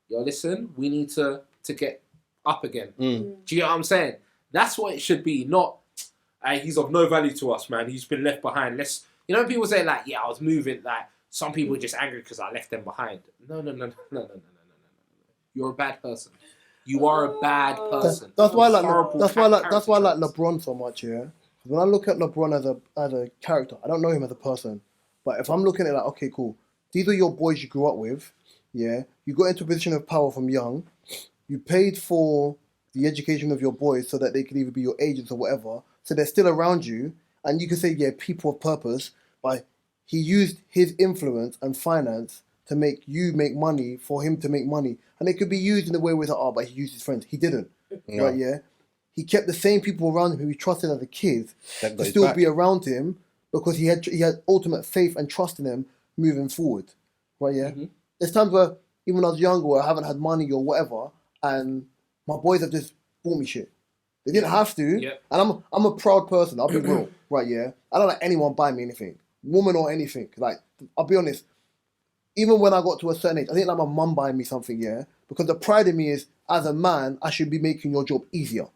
S1: Yo, listen, we need to get up again. Do you know what I'm saying? That's what it should be. Not, hey, he's of no value to us, man. He's been left behind. People say like, yeah, I was moving. Like, some people are just angry because I left them behind. No. You're a bad person. You are a bad person.
S3: That's why I like LeBron so much. Yeah, when I look at LeBron as a character, I don't know him as a person, but if I'm looking at it like, okay, cool, these are your boys you grew up with. Yeah, you got into a position of power from young. You paid for the education of your boys so that they could either be your agents or whatever. So they're still around you, and you can say, yeah, people of purpose, but he used his influence and finance to make you make money for him to make money. And it could be used in a way where it's like, but he used his friends. He didn't. No. Right, yeah? He kept the same people around him who he trusted as a kid to still be around him because he had ultimate faith and trust in them moving forward. Right, yeah? There's times where, even when I was younger, where I haven't had money or whatever, and my boys have just bought me shit. They didn't have to.
S1: Yep.
S3: And I'm a proud person. I'll be real. Right, yeah? I don't let anyone buy me anything. Woman or anything. Like, I'll be honest. Even when I got to a certain age, I didn't like my mum buying me something, yeah? Because the pride in me is, as a man, I should be making your job easier.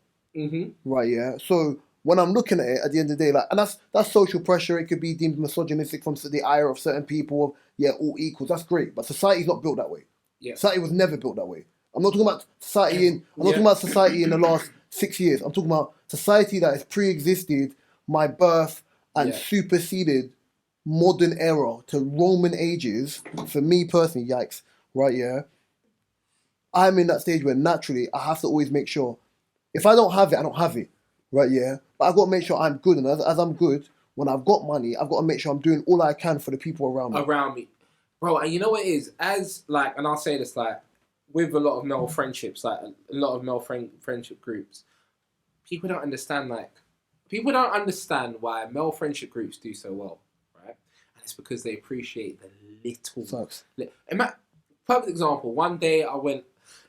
S3: Right, yeah? So when I'm looking at it, at the end of the day, like, and that's social pressure. It could be deemed misogynistic from the ire of certain people. Yeah, all equals. That's great. But society's not built that way. Yeah. Society was never built that way. I'm not talking about society in the last 6 years. I'm talking about society that has pre-existed my birth and superseded modern era to Roman ages. For me personally, yikes, right, yeah? I'm in that stage where naturally I have to always make sure, if I don't have it, I don't have it, right, yeah? But I've got to make sure I'm good, and as I'm good, when I've got money, I've got to make sure I'm doing all I can for the people around me.
S1: Bro, and you know what it is? As, like, and I'll say this, like, with a lot of male friendships, like, a lot of male friendship groups, people don't understand why male friendship groups do so well, right? And it's because they appreciate the little... Perfect example, one day I went...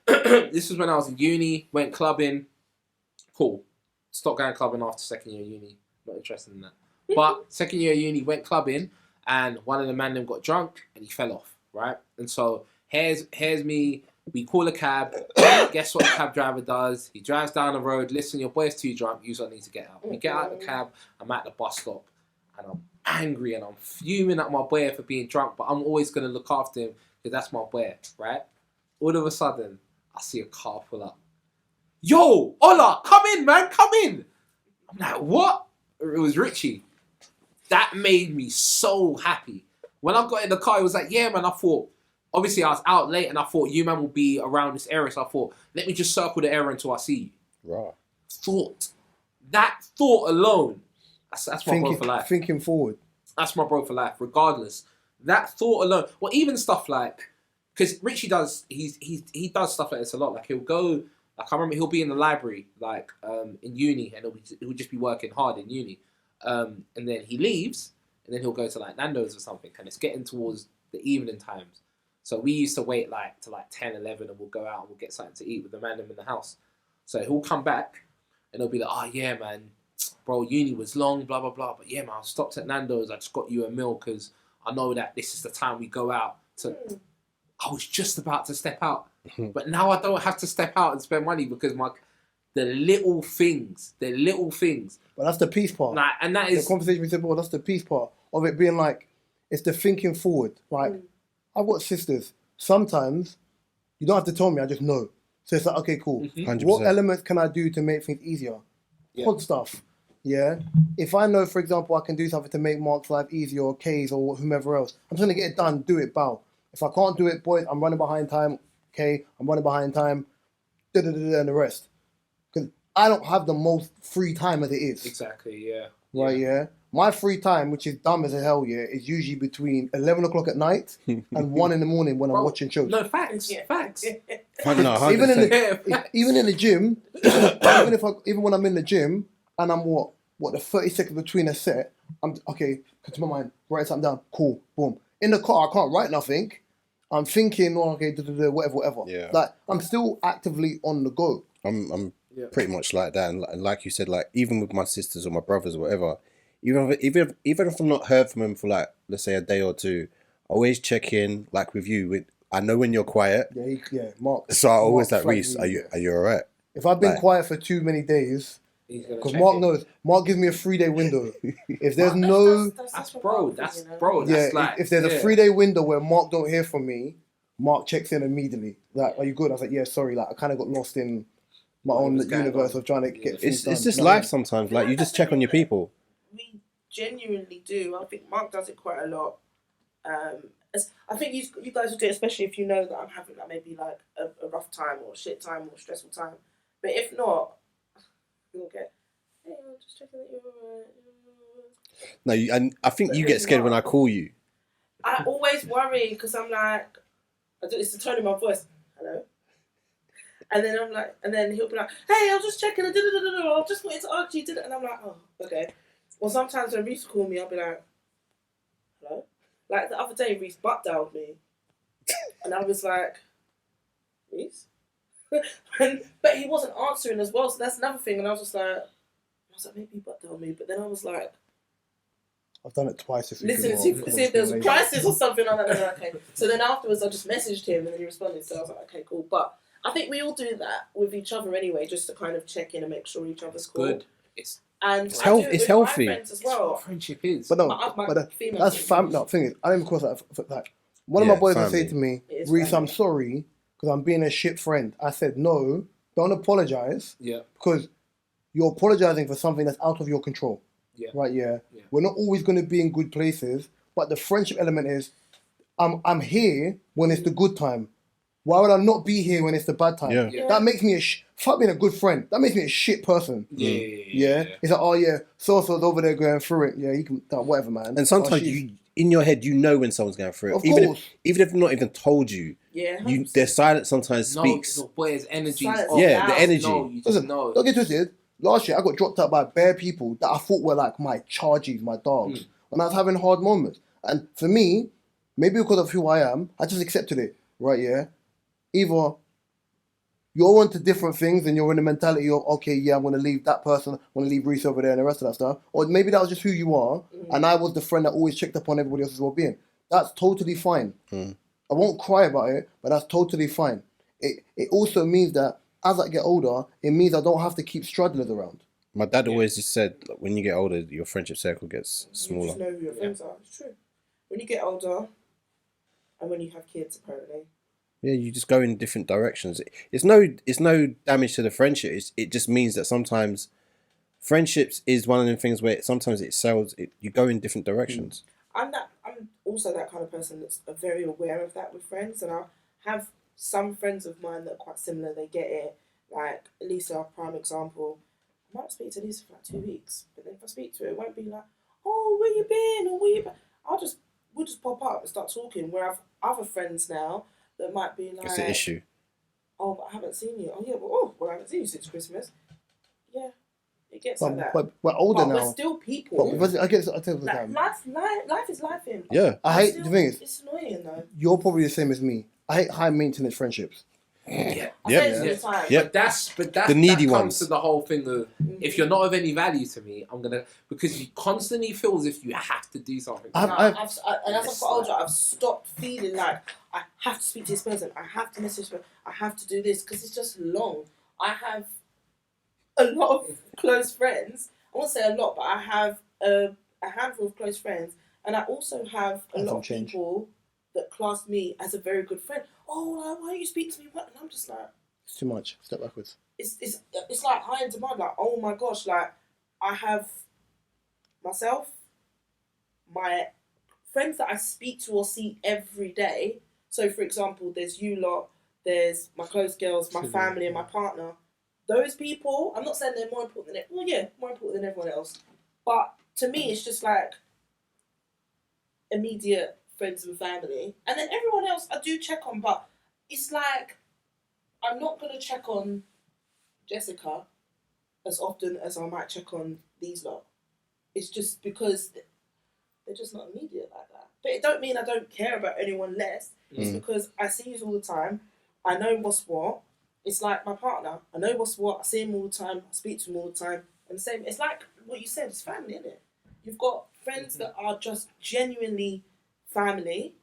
S1: this was when I was in uni, went clubbing. Cool. Stopped going clubbing after second year uni. Not interested in that. But second year uni, went clubbing, and one of the men got drunk, and he fell off, right? And so here's me... We call a cab. Guess what the cab driver does? He drives down the road. Listen, your boy's too drunk. You need to get out. We get out of the cab. I'm at the bus stop. And I'm angry and I'm fuming at my boy for being drunk. But I'm always going to look after him because that's my boy, right? All of a sudden, I see a car pull up. Yo, Ola, come in, man. Come in. I'm like, what? It was Richie. That made me so happy. When I got in the car, it was like, yeah, man, I thought, obviously I was out late and I thought you man will be around this area, so I thought, let me just circle the area until I see you.
S4: Right.
S1: That thought alone, that's my bro for life.
S3: Thinking forward.
S1: That's my bro for life, regardless. That thought alone, well, even stuff like, because Richie does, he does stuff like this a lot. Like he'll go, like I remember he'll be in the library, like in uni, and he'll just be working hard in uni, and then he leaves, and then he'll go to like Nando's or something, and it's getting towards the evening times. So we used to wait like to like 10, 11, and we'll go out and we'll get something to eat with the man in the house. So he'll come back, and he'll be like, oh yeah, man, bro, uni was long, blah, blah, blah. But yeah, man, I stopped at Nando's. I just got you a meal because I know that this is the time we go out. I was just about to step out. But now I don't have to step out and spend money because the little things.
S3: But that's the peace part.
S1: Like, and that is...
S3: The conversation we said before, that's the peace part of it being like, it's the thinking forward. Like, I've got sisters. Sometimes, you don't have to tell me, I just know. So it's like, okay, cool.
S4: 100%.
S3: What elements can I do to make things easier? Pod stuff. Yeah. If I know, for example, I can do something to make Mark's life easier or Kay's or whomever else, I'm just going to get it done, do it, bow. If I can't do it, boys, I'm running behind time. Okay, I'm running behind time. And the rest. Because I don't have the most free time as it is.
S1: Exactly, yeah.
S3: Right, yeah. My free time, which is dumb as a hell, yeah, is usually between 11 o'clock at night and 1 in the morning when I'm watching shows.
S1: No, facts.
S4: No,
S3: even in the gym, even when I'm in the gym and I'm the 30 seconds between a set, I'm okay, come to my mind, write something down, cool, boom. In the car, I can't write nothing. I'm thinking, okay, whatever.
S4: Yeah.
S3: Like, I'm still actively on the go.
S4: I'm pretty much like that. And like you said, like, even with my sisters or my brothers or whatever, even if I'm not heard from them for like, let's say a day or two, I always check in, like with you. I know when you're quiet.
S3: Yeah, Mark.
S4: So I always like,
S3: Reese,
S4: are you all right?
S3: If I've been quiet for too many days, because Mark knows, Mark gives me a 3-day window. If there's
S1: that's bro.
S3: Yeah,
S1: like,
S3: if there's a 3-day window where Mark don't hear from me, Mark checks in immediately. Like, are you good? I was like, yeah, sorry. Like, I kind of got lost in my own universe of trying to get things done.
S4: It's just life sometimes. Like, you just check on your people.
S2: We genuinely do. I think Mark does it quite a lot. I think you guys will do it, especially if you know that I'm having like maybe like a rough time or shit time or stressful time. But if not, you'll get, hey, I'm just checking that you're alright.
S4: No, and I think you get scared when I call you.
S2: I always worry because I'm like, it's the tone of my voice. Hello. And then I'm like, and then he'll be like, hey, I was just checking. I just wanted to ask you. And I'm like, oh, okay. Or sometimes when Reese call me, I'll be like, hello. Like the other day, Reese butt dialed me, and I was like, Reese. But he wasn't answering as well, so that's another thing. And I was like, maybe he butt dialed me. But then I was like,
S3: I've done it twice.
S2: Listen, see if there's a crisis or something. I'm like, okay. So then afterwards, I just messaged him, and then he responded. So I was like, okay, cool. But I think we all do that with each other anyway, just to kind of check in and make sure each other's cool.
S1: Good.
S2: It's
S4: healthy.
S2: My friends as well.
S1: What friendship is.
S3: But no, that's fam. No, thing is, I don't even cross that. Like, one of my boys would say to me, Reese, I'm sorry because I'm being a shit friend. I said, no, don't apologize.
S1: Yeah.
S3: Because you're apologizing for something that's out of your control.
S1: Yeah.
S3: Right. Yeah. We're not always going to be in good places, but the friendship element is, I'm here when it's the good time. Why would I not be here when it's the bad time?
S4: Yeah.
S3: That makes me fuck being a good friend. That makes me a shit person. Yeah. It's like, oh yeah, so-and-so's over there going through it. Yeah, you can, whatever, man.
S4: And sometimes you, in your head, you know when someone's going through it.
S3: Of
S4: even
S3: course.
S4: If they've not even told you.
S2: Yeah.
S4: Their silence sometimes speaks.
S1: The boy's energy.
S4: Yeah, the energy.
S1: No, you just
S3: Listen,
S1: know.
S3: don't get twisted. Last year, I got dropped out by bare people that I thought were like my charges, my dogs, when I was having hard moments. And for me, maybe because of who I am, I just accepted it, right? Yeah. Either you're onto different things and you're in the mentality of, okay, yeah, I'm going to leave that person, I'm going to leave Reese over there and the rest of that stuff. Or maybe that was just who you are, and I was the friend that always checked up on everybody else's well-being. That's totally fine. I won't cry about it, but that's totally fine. It also means that as I get older, it means I don't have to keep stragglers around.
S4: My dad always just said, like, when you get older, your friendship circle gets smaller.
S2: You just know who your friends are. It's true. When you get older, and when you have kids, apparently.
S4: Yeah, you just go in different directions. It's no damage to the friendship. It just means that sometimes friendships is one of the things where sometimes it sells. You go in different directions.
S2: I'm also that kind of person that's very aware of that with friends, and I have some friends of mine that are quite similar. They get it. Like Lisa, prime example. I might speak to Lisa for like 2 weeks, but then if I speak to her, it won't be like, "Oh, where you been?" or "Where you been?" We'll just pop up and start talking. Where I've other friends now that might be like,
S4: It's an issue.
S2: "Oh, but I haven't seen you." "Oh yeah, well, I haven't seen you since Christmas." Yeah, it gets like that.
S3: But we're older
S2: But
S3: now.
S2: we're still people.
S3: But I tell you the
S2: Like,
S3: time.
S2: life is life in.
S4: Yeah.
S3: I hate the thing is,
S2: it's annoying though.
S3: you're probably the same as me. I hate high maintenance friendships.
S1: Yeah.
S2: I
S4: Yep.
S2: say this all the time.
S4: Yep.
S1: But that's
S4: The needy
S1: that comes
S4: ones.
S1: to the whole thing of if you're not of any value to me, I'm gonna, because you constantly feel as if you have to do something.
S2: And
S3: I've-
S2: as I've got older, I've stopped feeling like I have to speak to this person, I have to message them, I have to do this, because it's just long. I have a lot of close friends. I won't say a lot, but I have a handful of close friends, and I also have a lot of people that class me as a very good friend. "Oh, why don't you speak to me?" And I'm just like,
S3: It's too much. Step backwards.
S2: it's like high in demand. Like, oh my gosh, like I have myself, my friends that I speak to or see every day. So, for example, there's you lot, there's my close girls, my family, and my partner. Those people, I'm not saying they're more important than more important than everyone else. But to me, it's just like immediate friends and family, and then everyone else I do check on. But it's like I'm not gonna check on Jessica as often as I might check on these lot. It's just because they're just not immediate like that. But it don't mean I don't care about anyone less. It's because I see you all the time. I know what's what. It's like my partner. I know what's what. I see him all the time. I speak to him all the time. And the same. It's like what you said. It's family, isn't it? You've got friends that are just genuinely family,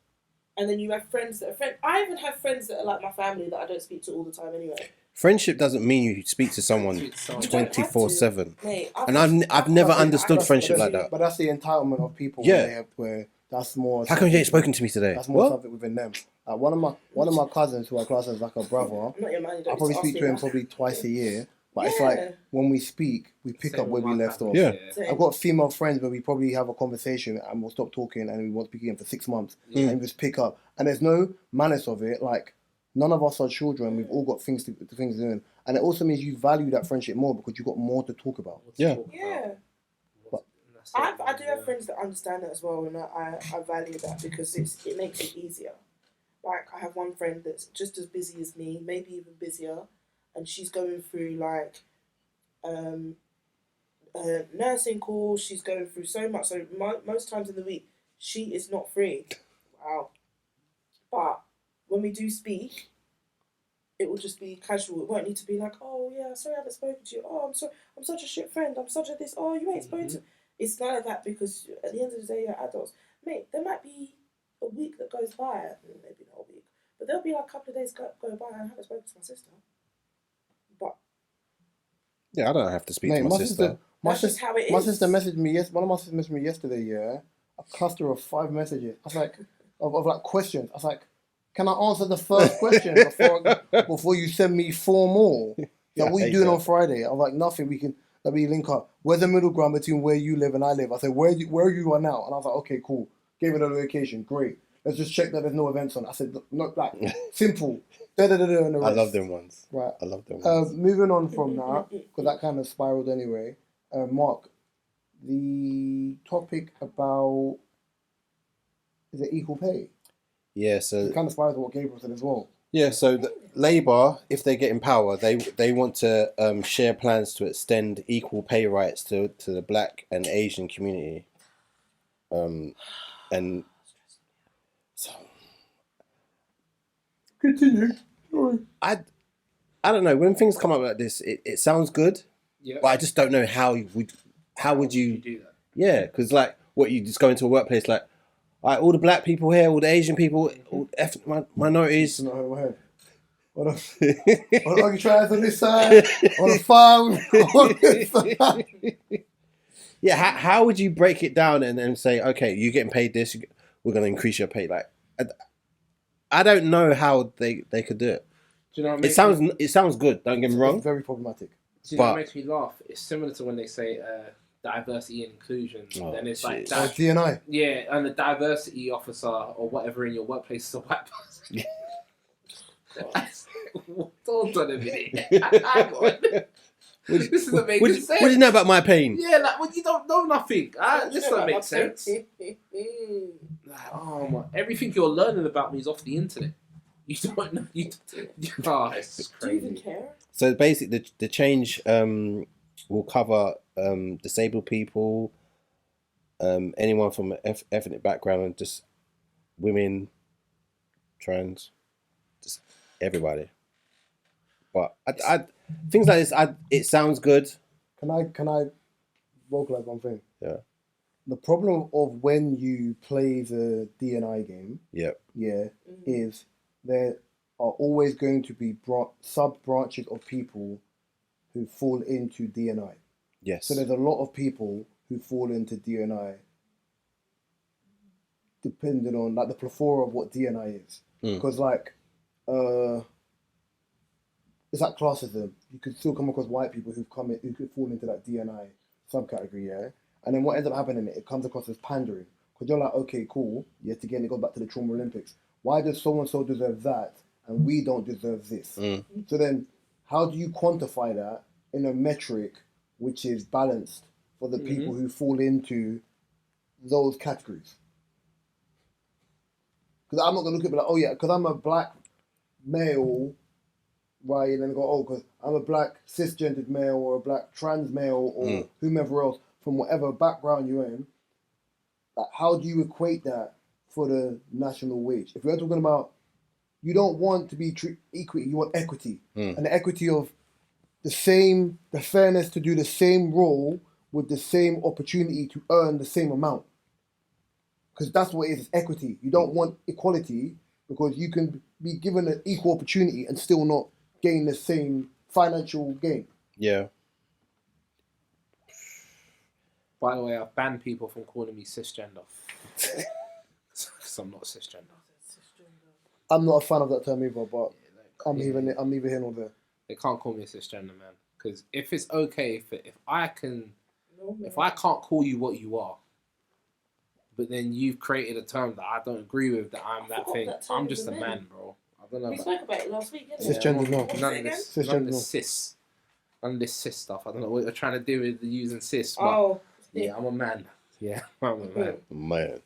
S2: and then you have friends that are friends. I even have friends that are like my family that I don't speak to all the time anyway.
S4: Friendship doesn't mean you speak to someone 24/7.
S2: Mate,
S4: And I've never understood friendship like that.
S3: But that's the entitlement of people.
S4: Yeah.
S3: Where that's more.
S4: How come you ain't spoken to me today?
S3: That's more
S4: What?
S3: something within them. One of my cousins who I class as like a brother.
S2: I'm not your man.
S3: I probably speak to him probably twice a year. But it's like when we speak, we pick up where we left off.
S4: Yeah.
S3: I've got female friends where we probably have a conversation and we'll stop talking and we won't speak again for 6 months and just pick up. And there's no malice of it. Like none of us are children. We've all got things to do. And it also means you value that friendship more because you've got more to talk about.
S4: Yeah.
S2: Yeah. I do have friends that understand that as well, and I value that because it makes it easier. Like I have one friend that's just as busy as me, maybe even busier, and she's going through like a nursing course. She's going through so much. So most times in the week, she is not free. Wow. But when we do speak, it will just be casual. It won't need to be like, "Oh yeah, sorry I haven't spoken to you. Oh, I'm sorry, I'm such a shit friend. I'm such a this. Oh, you ain't spoken to." It's none of that because at the end of the day, you're adults. Mate, there might be a week that goes by, maybe not a week, but there'll be like a couple of days go by and I haven't spoken to my sister. But
S4: Yeah, I don't have to speak to my sister.
S2: That's just how it is.
S3: My sister messaged me. One of my sisters messaged me yesterday. Yeah, a cluster of 5 messages. I was like, of like questions. I was like, can I answer the first question before you send me 4 more? Yeah, what are you doing on Friday? I'm like, nothing. Let me link up. Where's the middle ground between where you live and I live? I said, where you are now? And I was like, okay, cool. Gave her the location. Great. Let's just check that there's no events on. I said, not like simple. And the
S4: I
S3: rest.
S4: love them ones.
S3: Right.
S4: I love them ones.
S3: Moving on from that, because that kind of spiraled anyway. Mark, the topic about is it equal pay?
S4: Yeah, so
S3: It kind of spirals what Gabriel said as well.
S4: yeah, so Labour, if they get in power, they want to share plans to extend equal pay rights to the Black and Asian community. And so
S3: Continue.
S4: I don't know, when things come up like this, it sounds good, but I just don't know how would you
S1: do that?
S4: Yeah, because like what, you just go into a workplace like, all right, all the Black people here, all the Asian people, all minorities.
S3: No, go ahead. What else? What are you trying on this side? On the farm? On this side?
S4: Yeah, how would you break it down and then say, okay, you're getting paid this, we're going to increase your pay? Like, I don't know how they could do it.
S1: Do you know what
S4: It sounds good, don't get me wrong.
S3: It's very problematic.
S1: Do you know what makes me laugh? It's similar to when they say diversity and inclusion, then it's like
S3: Oh, DNI.
S1: yeah, and the diversity officer or whatever in your workplace is a white person. Hold on a minute. Hang on. This doesn't make sense.
S4: What do you know about my pain?
S1: Yeah, like when you don't know nothing. This doesn't make sense. Like, oh my! Everything you're learning about me is off the internet. You don't know. Oh, it's
S2: Do you even
S1: crazy.
S2: care?
S4: So basically, the change will cover disabled people, anyone from an ethnic background, just women, trans, just everybody. But I things like this, it sounds good.
S3: Can I vocalize one thing?
S4: Yeah.
S3: The problem of when you play the DNI game,
S4: Yeah.
S3: is there are always going to be sub branches of people who fall into DNI.
S4: Yes.
S3: So there's a lot of people who fall into DNI, depending on like the plethora of what DNI is. Because it's like classism. You could still come across white people who could fall into that DNI subcategory, yeah. And then what ends up happening, it comes across as pandering. Because you're like, okay, cool. Yet again, it goes back to the Trauma Olympics. Why does so-and-so deserve that and we don't deserve this? So then, how do you quantify that in a metric which is balanced for the people who fall into those categories? Because I'm not going to look at it like, oh yeah, because I'm a black male, right, and then go, oh, because I'm a black cisgendered male or a black trans male or whomever else, from whatever background you're in, like, how do you equate that for the national wage? If we're talking about, you don't want to be equity, you want equity. And the equity of the fairness to do the same role with the same opportunity to earn the same amount. Because that's what it is, equity. You don't want equality because you can be given an equal opportunity and still not gain the same financial gain.
S4: Yeah.
S1: By the way, I've banned people from calling me cisgender. Because I'm not cisgender.
S3: I'm not a fan of that term either, but I'm neither here nor there.
S1: They can't call me a cisgender, man. Because if it's okay, if I can't call you what you are, but then you've created a term that I don't agree with, that I'm that thing, I'm just a man, bro. I don't know.
S2: We spoke about it last week, didn't
S3: Cisgender, no.
S1: None of this cis. None of this cis stuff. I don't know what you're trying to do with using cis, but yeah, I'm a man. Yeah, I'm a man.
S4: Man.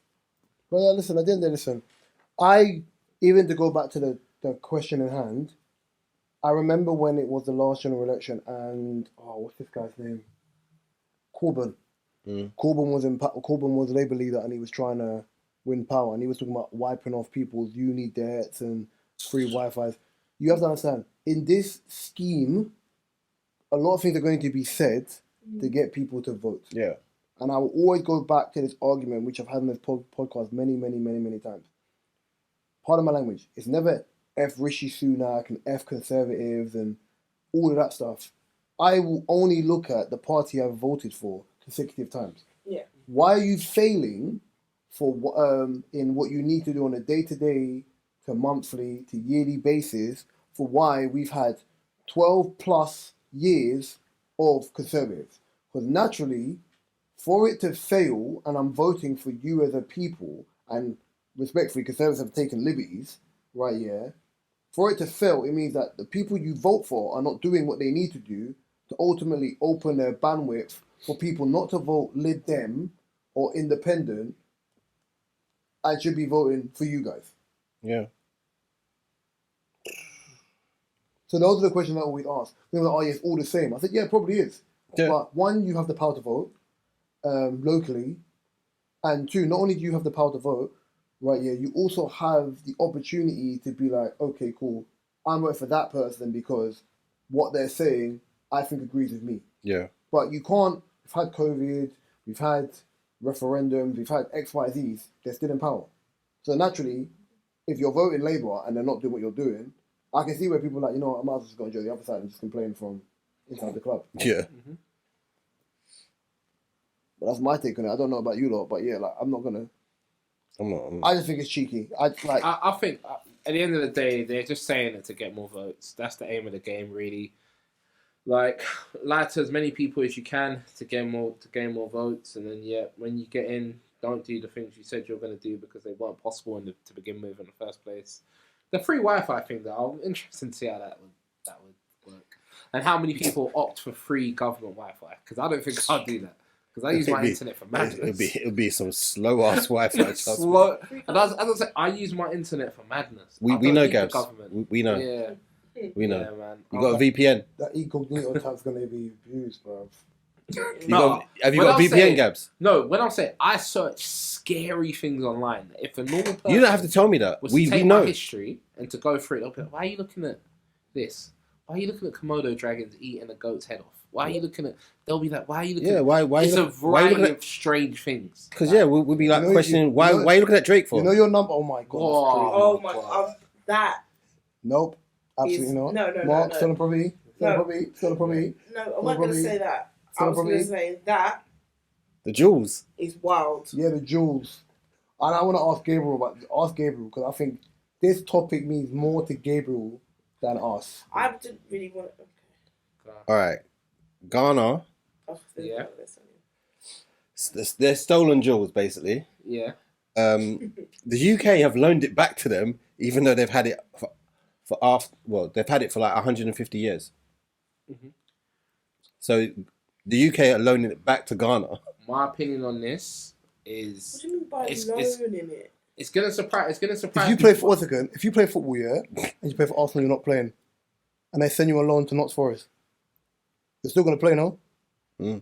S3: Well, listen, I didn't listen. Even to go back to the question in hand, I remember when it was the last general election and, what's this guy's name? Corbyn. Corbyn was Labour leader and he was trying to win power and he was talking about wiping off people's uni debts and free Wi-Fi. You have to understand, in this scheme, a lot of things are going to be said to get people to vote.
S4: Yeah.
S3: And I will always go back to this argument, which I've had in this podcast many times. Pardon my language. It's never F Rishi Sunak and F Conservatives and all of that stuff. I will only look at the party I've voted for consecutive times.
S2: Yeah.
S3: Why are you failing for in what you need to do on a day-to-day to monthly to yearly basis for why we've had 12 plus years of Conservatives? Because naturally, for it to fail, and I'm voting for you as a people, and respectfully, Conservatives have taken liberties, right, yeah, for it to fail, it means that the people you vote for are not doing what they need to do to ultimately open their bandwidth for people not to vote Lib Dem or independent and should be voting for you guys.
S4: Yeah.
S3: So those are the questions I always ask. They're like, oh, yeah, it's all the same. I said, yeah, it probably is.
S4: Yeah.
S3: But one, you have the power to vote locally. And two, not only do you have the power to vote, right, yeah, you also have the opportunity to be like, okay, cool, I'm voting for that person because what they're saying, I think agrees with me.
S4: Yeah.
S3: But you can't, we've had COVID, we've had referendums, we've had X, Y, Zs, they're still in power. So naturally, if you're voting Labour and they're not doing what you're doing, I can see where people are like, you know what, I might as well just go enjoy the other side and just complain from inside the club.
S4: Yeah.
S1: Mm-hmm.
S3: But that's my take on it. I don't know about you lot, but yeah, like I'm not. I just think it's cheeky. I
S1: think at the end of the day, they're just saying it to get more votes. That's the aim of the game, really. like lie to as many people as you can to gain more votes, and then when you get in, don't do the things you said you're going to do because they weren't possible to begin with in the first place. The free Wi-Fi thing, though, I'm interested to see how that would work, and how many people opt for free government Wi-Fi, because I don't think I'll do that. Because I use my internet for madness.
S4: It'd be some slow ass Wi-Fi.
S1: Slow. And as I said, I use my internet for madness.
S4: We know,
S1: Gabs.
S4: We know.
S1: Yeah.
S4: We know.
S1: Yeah, man.
S4: You got a VPN?
S3: That incognito tab's gonna be abused, bro.
S4: Have you got a VPN, Gabs?
S1: No, when I'm saying I search scary things online, if a normal person
S4: You don't have to tell me that.
S1: was
S4: We
S1: to take
S4: know.
S1: my history and to go through it, they'll be like, why are you looking at this? Why are you looking at Komodo dragons eating a goat's head off? Why are you looking at... They'll be like, why are you looking
S4: Yeah,
S1: at...
S4: why
S1: It's a
S4: why you looking
S1: variety
S4: at...
S1: of strange things.
S4: Because, we'll be like questioning, why are you looking at Drake for?
S3: You know your number? Oh my god.
S2: Oh my god. That.
S3: Nope. Absolutely not.
S2: No.
S3: Mark, stolen property. Stolen property.
S2: No, I wasn't going to say that. I was going to say that.
S4: The jewels.
S2: Is wild.
S3: Yeah, the jewels. And I want to ask Gabriel because I think this topic means more to Gabriel than us.
S2: I didn't really want to... Okay.
S4: All right. Ghana.
S1: Yeah.
S4: They're stolen jewels, basically.
S1: Yeah.
S4: The UK have loaned it back to them, even though they've had it they've had it for like 150 years.
S1: Mm-hmm.
S4: So the UK are loaning it back to Ghana.
S1: My opinion on this is...
S2: What do you mean by loaning it?
S1: It's gonna surprise.
S3: If you play for if you play football, and you play for Arsenal, you're not playing, and they send you on loan to Notts Forest, you're still gonna play, no?
S4: Mm.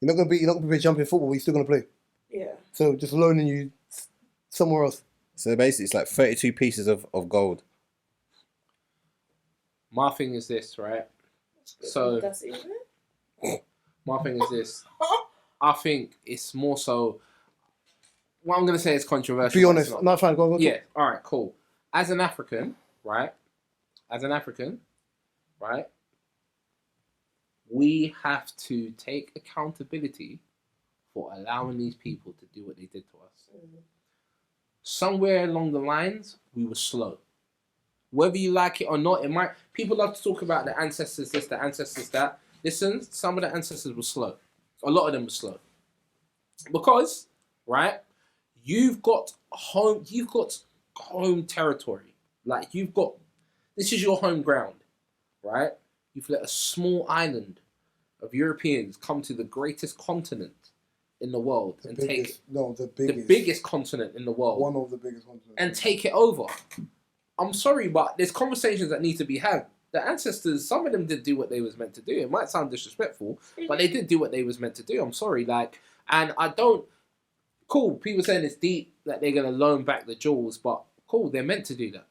S3: You're not gonna be jumping football, but you're still gonna play.
S2: Yeah.
S3: So just loaning you somewhere else.
S4: So basically, it's like 32 pieces of gold.
S1: My thing is this, right? So
S2: That's it, isn't it?
S1: my thing is this. I think it's more so. What I'm gonna say is controversial.
S3: Be honest. No, fine. Go on.
S1: Yeah. All right. Cool. As an African, right? We have to take accountability for allowing these people to do what they did to us.
S2: Mm.
S1: Somewhere along the lines, we were slow. Whether you like it or not, it might. People love to talk about the ancestors this, the ancestors that. Listen, some of the ancestors were slow. A lot of them were slow. Because, right, you've got home territory. Like this is your home ground, right? You've let a small island of Europeans come to the greatest continent in the world the biggest continent in the world.
S3: One of the biggest continents.
S1: And take it over. I'm sorry, but there's conversations that need to be had. The ancestors, some of them did do what they was meant to do. It might sound disrespectful, but they did do what they was meant to do. I'm sorry, and I don't... Cool, people saying it's deep that they're going to loan back the jewels, but cool, they're meant to do that.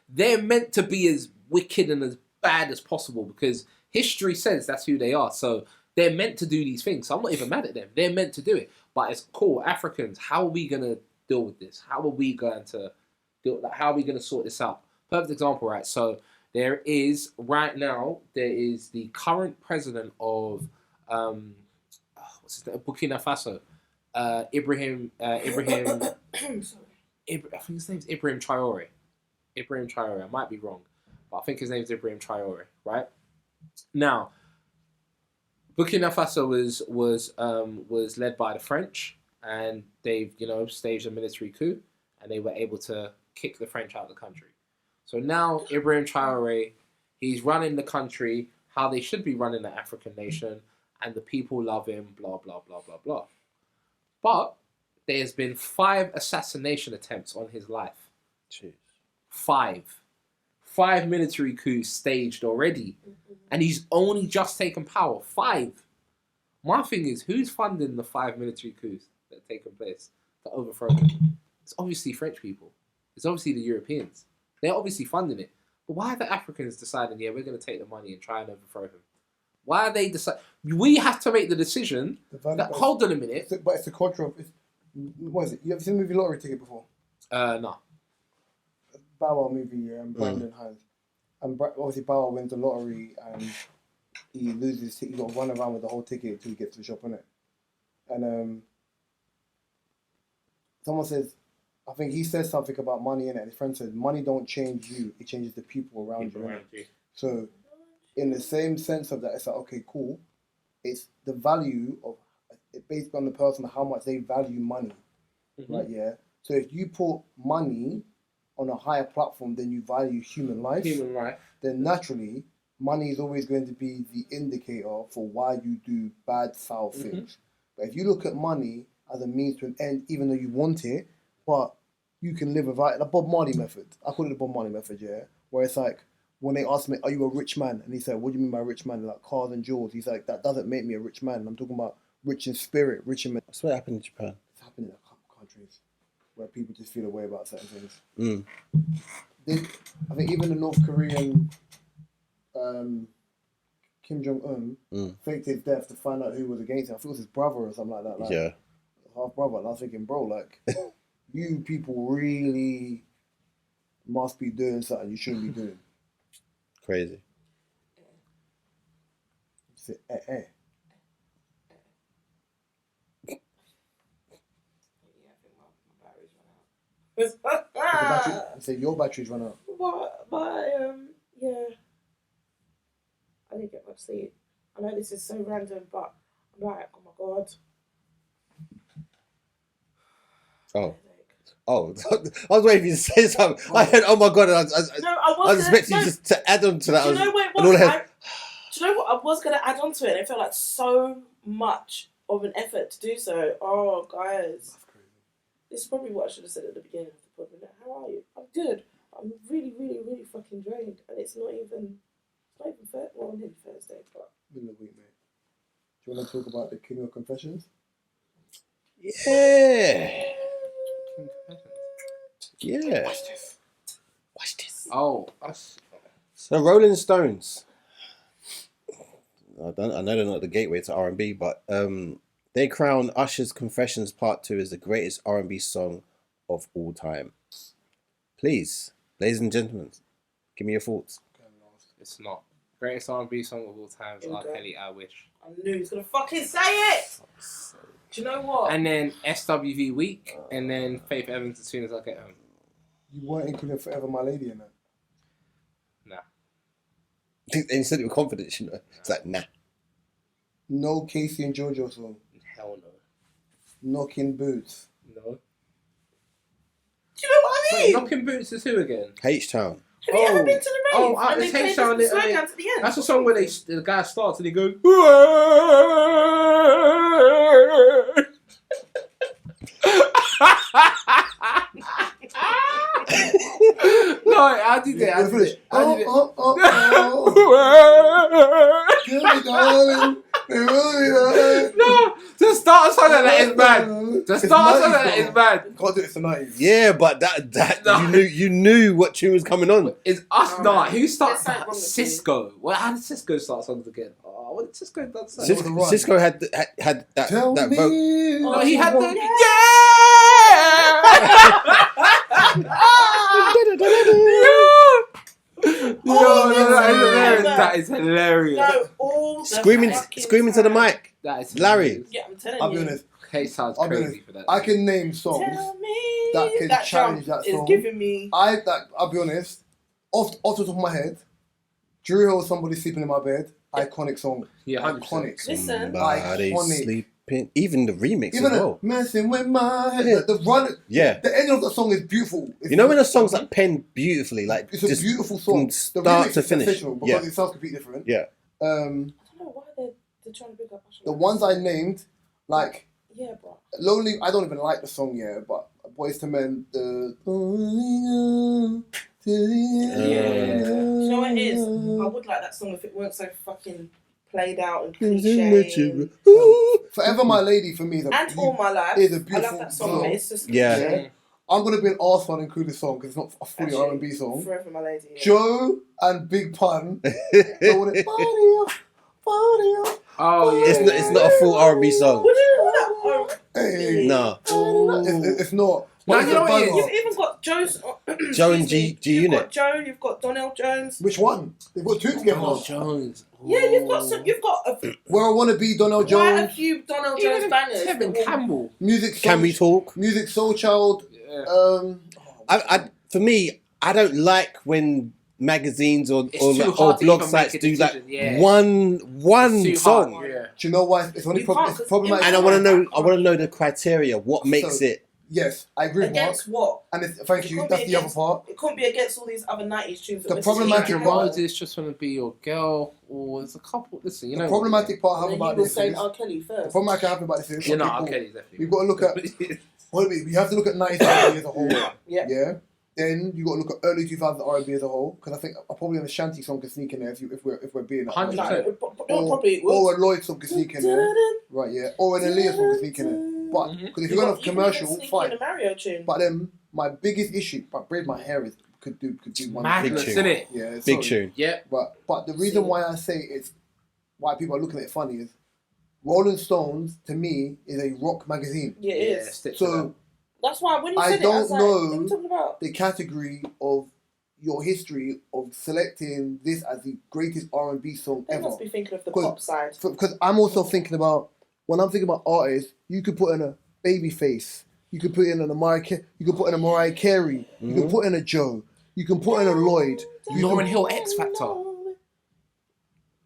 S1: They're meant to be as wicked and as bad as possible because history says that's who they are. So they're meant to do these things. So I'm not even mad at them. They're meant to do it. But it's cool. Africans, how are we going to deal with this? How are we going to sort this out? Perfect example, right? So there is the current president of Burkina Faso, Ibrahim. I think his name's Ibrahim Traore. I might be wrong, but I think his name's Ibrahim Traore, right? Now, Burkina Faso was led by the French, and they've staged a military coup, and they were able to kick the French out of the country. So now Ibrahim Traore, he's running the country how they should be running the African nation, and the people love him, blah, blah, blah, blah, blah. But there's been 5 assassination attempts on his life.
S4: Jeez. 5
S1: military coups staged already. And he's only just taken power. 5. My thing is, who's funding the 5 military coups that have taken place to overthrow him? It's obviously French people. It's obviously the Europeans. They're obviously funding it. But why are the Africans deciding, we're going to take the money and try and overthrow him? Why are they deciding? We have to make the decision that, hold on a minute.
S3: But it's a culture of... What is it? You ever seen the movie Lottery Ticket before?
S1: No.
S3: Bow Wow movie, Brandon Hines. And obviously Bow Wow wins the lottery and he loses his ticket. He's got to run around with the whole ticket until he gets to the shop, innit? And someone says, I think he says something about money, innit? And his friend says, money don't change you, it changes the people around you, innit? So in the same sense of that, it's like, okay, cool. It's the value of it based on the person, how much they value money, right? Yeah. So if you put money on a higher platform than you value human life, then naturally money is always going to be the indicator for why you do bad, foul things. But if you look at money as a means to an end, even though you want it, but you can live without it, the Bob Marley method. I call it the Bob Marley method, yeah. Where it's like, when they ask me, are you a rich man? And he said, what do you mean by rich man? Like cars and jewels. He's like, that doesn't make me a rich man. I'm talking about rich in spirit, rich in...
S4: That's what happened in Japan.
S3: It's happening in a couple countries where people just feel a way about certain things. I think even the North Korean Kim Jong-un faked his death to find out who was against him. I think it was his brother or something like that. Like, half brother. And I was thinking, bro, like, you people really must be doing something you shouldn't be doing.
S4: Crazy.
S3: Say, Say your batteries run out.
S2: Yeah. I didn't get much sleep. I know this is so random, but I'm like, oh my god.
S4: Oh, I was waiting for you to say something. I heard, oh my god, I was expecting you just to add on to that.
S2: Do you know what it was? Do you know what? I was going to add on to it, and it felt like so much of an effort to do so. Oh, guys.
S3: That's crazy.
S2: This is probably what I should have said at the beginning of the podcast. How are you? I'm good. I'm really, really, really fucking drained, and it's not even Thursday, well, nearly Thursday, but...
S3: In the week, mate. Do you want to talk about the King of Confessions?
S4: Yeah. Yeah.
S3: Watch this.
S1: Oh,
S4: So Rolling Stones. I know they're not the gateway to R&B, but they crown Usher's Confessions Part 2 as the greatest R&B song of all time. Please, ladies and gentlemen, give me your thoughts.
S1: it's not. Greatest R&B song of all time is R. Kelly, I Wish.
S2: I knew he was going to fucking say it! Do you know what?
S1: And then SWV Week, and then Faith Evans As Soon As I Get Home.
S3: You weren't including Forever My Lady in that?
S1: Nah.
S4: And you said it with confidence, you know. It's like, nah.
S3: No Casey and JoJo song.
S1: Hell no.
S3: Knocking Boots.
S1: No.
S2: Do you know what I mean?
S1: Wait, Knocking Boots is who again?
S4: H-Town.
S2: Have you ever been to the rave? And
S1: it's
S2: they play
S1: H-Town.
S2: the slow dance at the end.
S1: That's a song where the guy starts and he goes. No, I did it. I did it.
S3: Give me darling.
S1: No, to start a song like that is bad. To start a song like that is bad.
S3: Can't do it for 90s.
S4: Yeah, but that
S1: No.
S4: you knew what tune was coming on.
S1: It's us
S2: Oh,
S1: not. Who starts
S2: something
S1: that?
S2: wrong with
S1: Cisco. Well, how did Cisco start songs again? Oh, what did Cisco do?
S4: Cisco had that
S3: Tell
S4: that
S3: me.
S4: vote.
S1: No, he had the that is hilarious.
S2: No, all the
S4: Screaming
S2: fucking
S4: to the
S2: time.
S4: mic.
S1: That is
S4: Larry.
S1: hilarious.
S2: Yeah, I'm telling
S3: I'll
S2: you.
S3: be honest.
S1: K sounds
S3: I'll be
S1: crazy
S3: honest.
S1: for that.
S3: I can name songs
S2: Tell me
S3: that can challenge
S2: jump
S3: that song.
S2: is giving me.
S3: I'll be honest. Off the top of my head, Drew Hill, Somebody Sleeping in My Bed. Iconic song.
S1: Yeah, 100%.
S3: Iconic.
S2: Listen.
S4: Somebody
S3: Iconic.
S4: sleeping. Even the remix
S3: Even
S4: as well.
S3: messing with my head.
S4: Yeah.
S3: The run.
S4: Yeah.
S3: The end of the song is beautiful.
S4: You know when a song's like penned beautifully, like
S3: It's a
S4: just
S3: beautiful song.
S4: from
S3: The
S4: start
S3: remix
S4: to
S3: is
S4: finish.
S3: sensational because
S4: Yeah.
S3: it sounds completely different.
S4: Yeah.
S2: I don't know why they're trying to bring up Usher.
S3: The ones I named, like
S2: Yeah, bro.
S3: Lonely. I don't even like the song yet, but Boyz II Men.
S2: Do you know what it is? I would like that song if it weren't so fucking played out and cliche.
S3: Forever My Lady for me is
S2: And All My Life.
S3: is a
S2: I love
S3: beautiful
S2: that song,
S3: song.
S2: but it's just
S4: Yeah.
S3: I'm gonna be an arse fan and include this song because it's not a fully
S2: Actually,
S3: R&B song.
S2: Forever My Lady. Yeah.
S3: Joe and Big Pun. They want it, party up.
S1: Oh yeah.
S4: It's not a full R&B song.
S2: Would you call that?
S3: Hey.
S4: No.
S3: It's not.
S1: No,
S3: But it's
S1: you know
S3: a
S1: what it is?
S3: banger.
S2: You've even got Joe's.
S4: Joe and
S2: excuse me,
S4: G
S2: You've
S4: Unit.
S2: got Joe. You've got Donnell Jones.
S3: Which one? They've got two together.
S1: Donald Jones.
S2: Yeah, you've got some. You've got
S3: Where I Want to Be, Donnell
S2: quite a
S3: Jones.
S2: few Donnell Jones
S1: Even
S2: bangers.
S1: Kevin Campbell.
S3: Music Soul,
S4: Can We Talk?
S3: Music Soul Child.
S1: Yeah.
S4: For me, I don't like when magazines or
S1: It's too
S4: or
S1: hard to
S4: blog
S1: even make
S4: sites
S1: a
S4: do like
S1: decision, yeah.
S4: one
S1: It's too
S4: song.
S1: hard, yeah.
S3: Do you know why it's only
S2: You can't,
S3: it's
S2: 'cause
S3: problematic?
S4: And I want to know. I want to know the criteria. What makes
S3: So-
S4: it?
S3: Yes, I agree with Mark.
S2: Against what?
S3: And thank
S2: It
S3: you.
S2: can't
S3: That's
S2: be
S3: the other
S2: against-
S3: part.
S2: It couldn't be against all these other 90s tunes.
S3: The
S2: that we're
S3: problematic
S2: singing
S3: part-
S2: now.
S1: Roses just want to be your girl, or there's a couple. Listen, you
S3: The
S1: know.
S3: problematic part I have
S2: And then
S3: about
S2: you were
S3: this
S2: saying
S3: is
S2: R. Kelly
S3: the
S2: first.
S3: problem I have about this is
S1: You know,
S3: okay,
S1: R.
S3: cool.
S1: Kelly's definitely.
S3: We've got to look at. Well, we have to look at 90s R&B as a whole.
S2: Yeah.
S3: Yeah. Then you got to look at early 2000s R&B as a whole, because I think probably a shanty song can sneak in there if we're being that.
S1: 100%.
S2: Probably it would.
S3: Or a Lloyd song can sneak in there, right? Yeah. Or an Aaliyah song can sneak in there. But because if you're going to commercial, fine.
S2: A Mario tune.
S3: But then my biggest issue, but braid my hair is could do one.
S1: Madness,
S4: Big
S1: isn't it?
S3: Yeah.
S4: Big
S3: sorry.
S4: tune.
S1: Yeah.
S3: But the reason why I say it's why people are looking at it funny is Rolling Stones to me is a rock magazine.
S2: Yeah, it is.
S1: stick to
S3: So
S2: That's why when you
S3: I
S2: said it, I was
S3: don't
S2: like,
S3: know
S2: what are we talking about?
S3: the category of your history of selecting this as the greatest R&B song
S2: They
S3: ever.
S2: must be thinking of the
S3: 'Cause-
S2: pop side.
S3: Because I'm also thinking about when I'm thinking about artists, you could put in a Babyface, you could put in a you could put in a Mariah Carey, you can put in a Joe, you can put in a Lloyd, you
S1: Lauren
S3: can,
S1: Hill X Factor.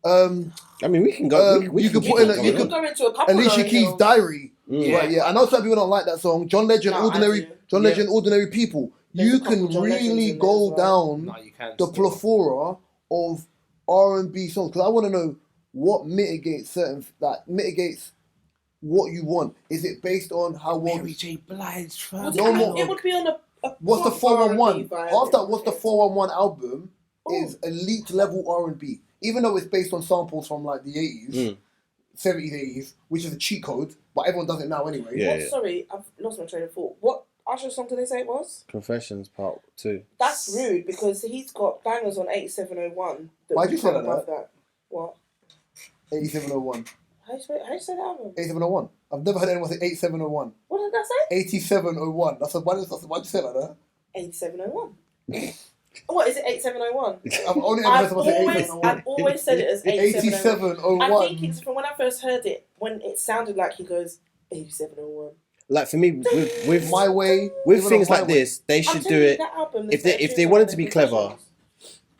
S4: I mean, we can go.
S3: you could
S4: keep
S3: put in
S4: on
S3: a-
S2: You
S4: going
S2: can
S4: on.
S2: go into a couple
S3: Alicia
S2: of
S3: Keys'
S2: hills.
S3: Diary.
S1: Yeah.
S3: Right, yeah. I know some people don't like that song. John Legend,
S2: No, I
S3: Ordinary,
S2: do.
S3: John
S1: Yeah.
S3: Legend, Ordinary People.
S2: There's
S3: You
S2: a couple
S3: can
S2: John Legends
S3: really
S2: in there
S3: go
S2: as well.
S3: down
S1: No, you can.
S3: the
S1: still.
S3: plethora of R&B songs, because I want to know what mitigates what you want. Is it based on how well?
S1: Mary J. Blige, fam.
S2: Would
S3: No
S2: it,
S3: more-
S2: it would be on a
S3: What's the
S2: pop
S3: 411?
S2: R&B vibe.
S3: Half that. What's the 411 album?
S2: Oh.
S3: Is elite level R&B, even though it's based on samples from like the 80s, 70s, 80s, which is a cheat code, but everyone does it now anyway.
S4: Yeah.
S2: What, sorry, I've lost my train of thought. What Usher song did they say it was?
S4: Confessions Part 2.
S2: That's rude because he's got bangers on 8701. that
S3: Why'd
S2: would
S3: you say
S2: come
S3: that?
S2: above that? What?
S3: 8701.
S2: How you say that album?
S3: 8701. I've never heard anyone say 8701.
S2: What did that say?
S3: 8701. Why'd you say like that?
S2: 8701. What is it? 8701.
S3: I've only ever heard someone say
S2: I've
S3: 8701.
S2: always said it as 8701.
S3: 8701.
S2: I think it's from when I first heard it, when it sounded like he goes 8701.
S4: Like for me, with
S3: My Way.
S4: with
S3: even
S4: things
S3: on My
S4: like
S3: Way.
S4: this, they
S2: I'm
S4: should
S2: telling
S4: do
S2: you,
S4: it.
S2: that album,
S4: if they wanted to be clever,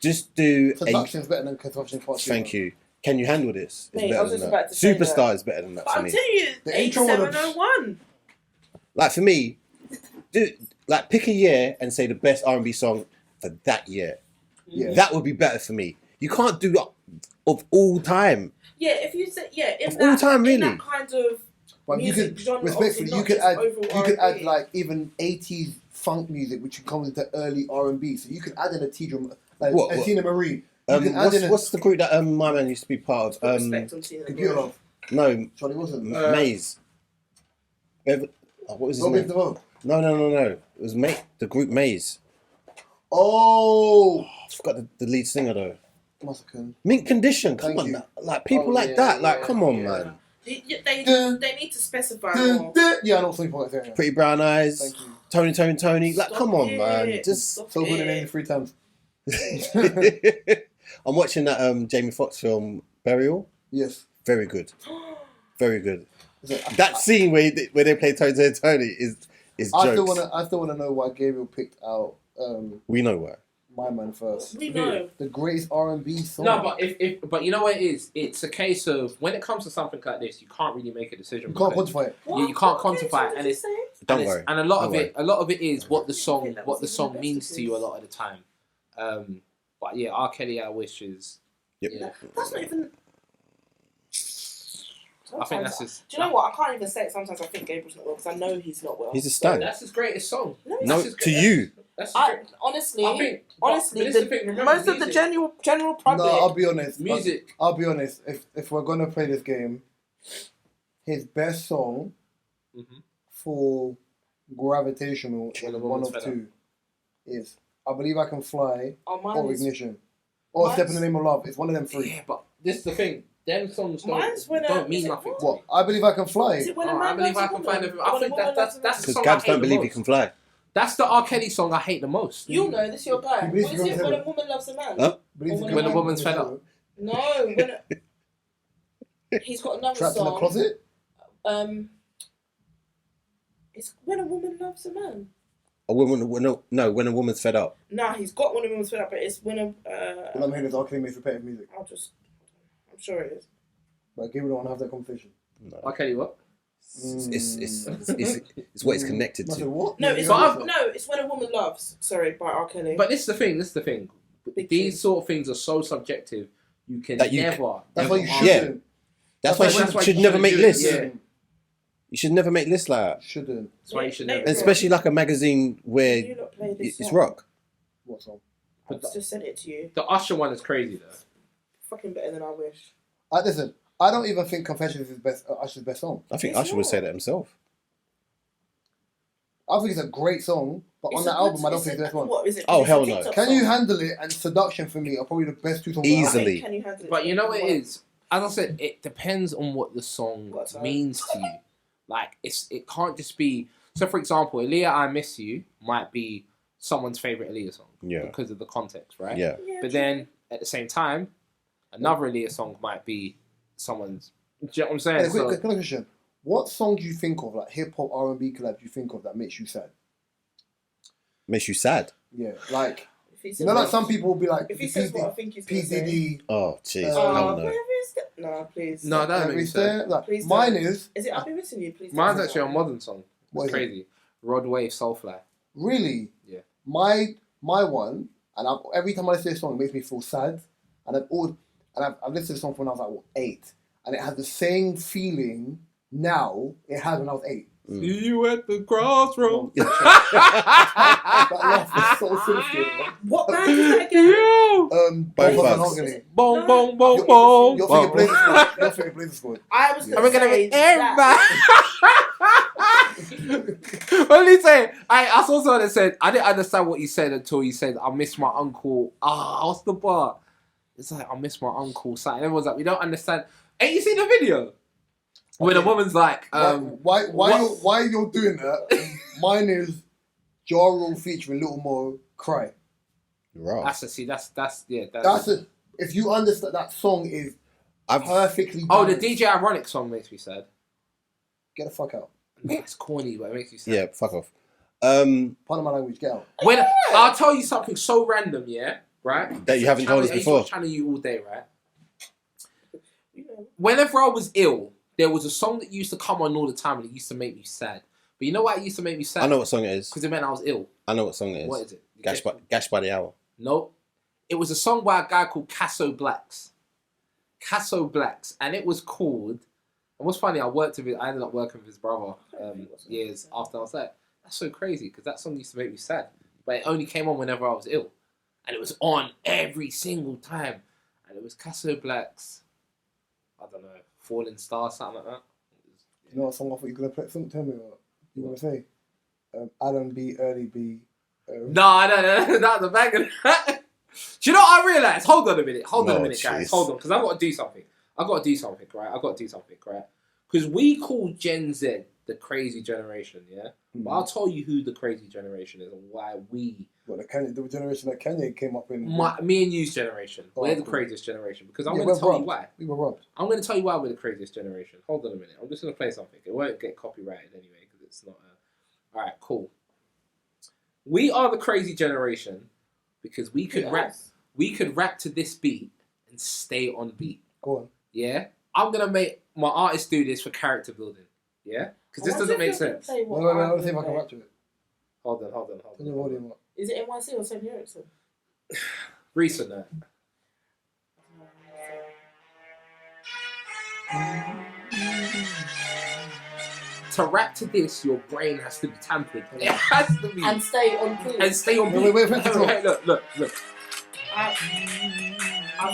S4: just do a.
S3: Production's better than Construction Part 2.
S4: Thank you. Can you handle this? It's
S2: Mate, I
S4: better
S2: was
S4: than
S2: just
S4: that.
S2: about to say
S4: Superstar is better than that
S2: But
S4: for
S2: I'm
S4: me.
S2: telling you,
S3: The intro would have-
S2: 8701.
S4: Like for me, do like pick a year and say the best R&B song for that year.
S3: Yeah.
S4: That would be better for me. You can't do of all time.
S2: Yeah, if you say, in
S4: Of
S2: that,
S4: all time,
S2: in
S4: really.
S2: that kind of
S3: But you
S2: music
S3: could,
S2: genre,
S3: respectfully,
S2: obviously
S3: you could
S2: not
S3: add,
S2: just overall
S3: add
S2: R&B.
S3: like even 80s funk music, which comes into early R&B. So you could add in a Tidra, like
S4: What?
S3: Tina Marie. You can add in
S4: What's the group that my man used to be part
S2: Put
S4: of?
S2: respect on Tina
S3: Computer
S2: Marie.
S3: Love.
S4: No,
S3: Charlie Wilson.
S4: Maze. What was his
S3: Robin
S4: name?
S3: DeVoe.
S4: No. It was the group Maze.
S3: Oh,
S4: I forgot the lead singer though.
S3: Massacre.
S4: Mint Condition. Come
S3: Thank
S4: on,
S3: you.
S4: like people
S1: Oh,
S4: like
S1: yeah,
S4: that. Like,
S1: yeah,
S4: come on,
S1: yeah.
S4: man.
S2: They
S3: Dun,
S2: need to specify
S3: Dun,
S2: more.
S3: dun. Yeah, I know something like that.
S4: Pretty Brown Eyes.
S3: Thank you.
S4: Tony. Like,
S2: Stop
S4: come on,
S2: it.
S4: man. Just.
S2: Stop
S3: So good in
S2: it.
S3: it 3 times.
S4: I'm watching that Jamie Foxx film Burial.
S3: Yes.
S4: Very good. Very good.
S3: So
S4: That scene where they play Tony is
S3: I
S4: jokes.
S3: still wanna know why Gabriel picked out
S4: We know why.
S3: My Man first.
S2: We know.
S3: The greatest R&B song.
S1: No, but you know what it is? It's a case of when it comes to something like this, you can't really make a decision.
S3: you can't
S1: because-
S3: quantify it.
S2: What?
S1: Yeah, you can't
S2: Okay,
S1: quantify
S2: so
S1: it,
S2: what
S1: and
S2: did
S1: it's-
S2: you say?
S4: Don't worry.
S1: And a lot
S4: Don't
S1: of it is what the
S2: I
S1: song
S2: think that
S1: what the
S2: was
S1: song
S2: even
S1: means to you a
S2: investigation.
S1: lot of the time. But yeah, R. Kelly, I wish is.
S4: Yep.
S1: Yeah.
S2: That's not even.
S1: I think that's his.
S2: Do you know what? I can't even say it. Sometimes I think Gabriel's not well because I know he's not well.
S4: He's a stan.
S1: That's his greatest song.
S2: No,
S4: No,
S1: That's his
S4: to
S1: great-
S4: you.
S1: That's his
S2: I,
S1: great-
S2: honestly,
S1: I think,
S2: honestly,
S1: but this is the thing, remember,
S2: most of the
S1: music-
S2: general public.
S3: No, I'll be honest.
S1: music.
S3: I'll be honest. If we're gonna play this game, his best song
S1: Mhm.
S3: for gravitational
S1: When a
S3: is one
S1: Woman's
S3: of
S1: Fed Up.
S3: two. Is I Believe I Can Fly
S2: Oh, mine
S3: or
S2: is-
S3: Ignition or Step in
S2: mine's-
S3: the Name of Love. It's one of them three.
S1: Yeah, but this is the thing. Them songs
S2: Mine's when,
S1: don't
S2: is
S1: mean
S2: it
S1: nothing.
S2: what?
S1: to
S3: What?
S1: me.
S3: I Believe I Can Fly.
S2: Is it when a
S1: Oh,
S2: man
S1: I believe
S2: loves
S1: I
S2: a
S1: can
S2: woman?
S1: find everything.
S2: Or
S1: I
S2: when a
S1: think
S2: woman
S1: that's
S2: loves a
S1: the
S2: man?
S4: Because
S1: song I
S4: Gabs
S1: hate
S4: don't
S1: the
S4: believe he
S1: most.
S4: can fly.
S1: That's the R. Kelly song I hate the most.
S2: You'll know, this is your guy.
S3: He
S2: What
S3: believes
S2: is
S3: he
S2: it
S3: goes to
S2: when a
S3: heaven.
S2: woman loves a man?
S4: Huh?
S3: Believes
S2: Or
S3: he
S1: when
S3: can
S1: a woman's
S3: fly.
S1: fed up.
S2: No, he's got another
S3: Trapped in the
S2: song.
S3: Closet.
S2: It's when a woman loves a man.
S4: A woman, when a woman's fed up.
S2: Nah, he's got one of them fed up, but it's when a.
S3: When I'm hearing is R. Kelly makes repetitive music.
S2: I'm sure it is.
S3: But Gabriel don't want to have that conversation.
S4: No.
S1: Okay, what?
S4: It's what it's connected
S3: I said,
S4: to.
S3: what?
S2: No,
S3: Yeah,
S2: it's when a woman loves. Sorry, by R. Kelly.
S1: But this is the thing.
S2: Big
S1: These
S2: thing.
S1: sort of things are so subjective. You can
S4: That you
S1: never.
S3: That's why you
S1: answer.
S3: shouldn't.
S4: That's why
S1: That's
S4: you
S1: why
S4: should
S1: you
S4: never
S1: shouldn't
S4: make
S1: do it,
S4: lists.
S1: yeah.
S4: You should never make lists like that.
S3: Shouldn't.
S1: That's why you should never.
S2: Nate,
S4: And especially like a magazine where
S2: You lot play this
S4: it's
S2: song.
S4: rock.
S3: What song?
S2: I just sent it to you.
S1: The Usher one is crazy though.
S2: Fucking better than I wish.
S3: Listen, I don't even think Confessions is Usher's best song.
S4: I think
S2: It's
S4: Usher would
S2: not.
S4: say that himself.
S3: I think it's a great song, but
S2: It's
S3: on
S2: a
S3: that
S2: good-
S3: album, I don't
S2: it's
S3: think
S2: a-
S3: it's the best one.
S2: What is it?
S4: Oh,
S2: It's a
S4: hell no.
S2: TikTok
S3: Can You
S2: song.
S3: Handle It and Seduction for me are probably the best two songs.
S4: Easily.
S2: Can You Handle It?
S1: But you know what it is? As I said, it depends on what the song
S2: What song?
S1: means to you. Like it can't just be. So, for example, Aaliyah, "I Miss You" might be someone's favorite Aaliyah song
S4: Yeah.
S1: because of the context, right?
S4: Yeah.
S2: Yeah,
S1: But
S2: true.
S1: then at the same time, another Aaliyah song might be someone's. Do you know what I'm saying?
S3: Hey,
S1: So-
S3: quick question. What song do you think of, like hip hop R&B collab, do you think of that makes you sad?
S4: Makes you sad.
S3: Yeah, like,
S2: If he
S3: you
S2: says
S3: know, like
S2: what-
S3: some people will be like,
S2: If he says what I think he's
S3: P.
S2: gonna say.
S3: Diddy,
S4: Oh, jeez.
S3: Oh,
S4: Hell no.
S2: where is that? No, please.
S1: No, that makes
S3: is
S1: sense.
S3: there? Like,
S2: Please
S3: mine
S2: don't.
S3: is,
S2: Is it? I'll be missing you. Please. don't
S1: Mine's
S2: say
S1: actually a
S2: that.
S1: modern song.
S3: what
S1: It's
S3: is it?
S1: crazy. Rod Wave, Soulfly.
S3: Really?
S1: Yeah.
S3: My one, and every time I listen to this song, it makes me feel sad. And I've listened to this song when I was like 8, and it has the same feeling now it had when I was 8.
S1: See you at the crossroads.
S3: That laugh is so sinister.
S2: What band is that again?
S4: Both
S3: Both
S4: of
S3: of
S4: us.
S3: us.
S1: Boom, boom, boom,
S3: You're
S1: boom.
S3: You're thinking Blazer Squad. You're thinking Blazer Squad.
S2: I was
S3: Yeah.
S2: gonna say
S1: What did he say? I saw someone that said, I didn't understand what he said until he said, I miss my uncle. What's the bar? It's like, I miss my uncle. And everyone's like, we don't understand. Ain't you seen the video? When a woman's like,
S3: why you're doing that? Mine is Ja Rule featuring Little Mo, Cry.
S4: Right.
S1: that's
S3: If you understand, that song is perfectly
S1: Oh, the
S3: balanced.
S1: DJ Ironic song makes me sad.
S3: Get the fuck out.
S1: It's corny, but it makes me sad.
S4: Yeah, fuck off.
S3: Pardon my language, get out.
S1: When I'll tell you something so random, yeah, right?
S4: That you haven't told us
S1: I used
S4: before.
S1: to channel you all day, right?
S2: You know.
S1: Whenever I was ill, there was a song that used to come on all the time, and it used to make me sad. But you know why it used to make me sad?
S4: I know what song it is.
S1: Because it meant I was ill.
S4: I know what song it is.
S1: What is it?
S4: Gash by the Hour.
S1: No, it was a song by a guy called Casso Blacks. Casso Blacks, and it was called. And what's funny, I ended up working with his brother years after. I was like, that's so crazy because that song used to make me sad, but it only came on whenever I was ill, and it was on every single time, and it was Casso Blacks. I don't know, Falling Star, something like that.
S3: You know what song I thought you were going to play? Tell me what you want to say. Adam B, Early B.
S1: No, that's a banger. Do you know what I realised? Hold on a minute, guys.
S4: Jeez.
S1: Hold on, because I've got to do something. Right? Because we call Gen Z the crazy generation, yeah? But I'll tell you who the crazy generation is and why we...
S3: What, the generation that Kanye came up in.
S1: me and you's generation.
S3: Oh,
S1: We're the
S3: cool.
S1: craziest generation. Because I'm
S3: Yeah,
S1: going to
S3: we're
S1: tell you
S3: robbed.
S1: why.
S3: We were robbed.
S1: I'm going to tell you why we're the craziest generation. Hold on a minute. I'm just going to play something. It won't get copyrighted anyway because it's not... Alright, cool. We are the crazy generation because we could rap to this beat and stay on beat.
S3: Go on.
S1: Yeah? I'm going to make my artists do this for character building. Yeah? Because this doesn't make sense.
S3: Wait, let's see if I can rap to it.
S1: Hold on.
S3: Turn your volume up.
S2: Is it NYC or Sony Ericsson?
S1: Recent that. To rap to this, your brain has to be tampered. It has to be.
S2: And stay on beat.
S1: And stay on beat.
S3: Wait,
S1: Look.
S2: I've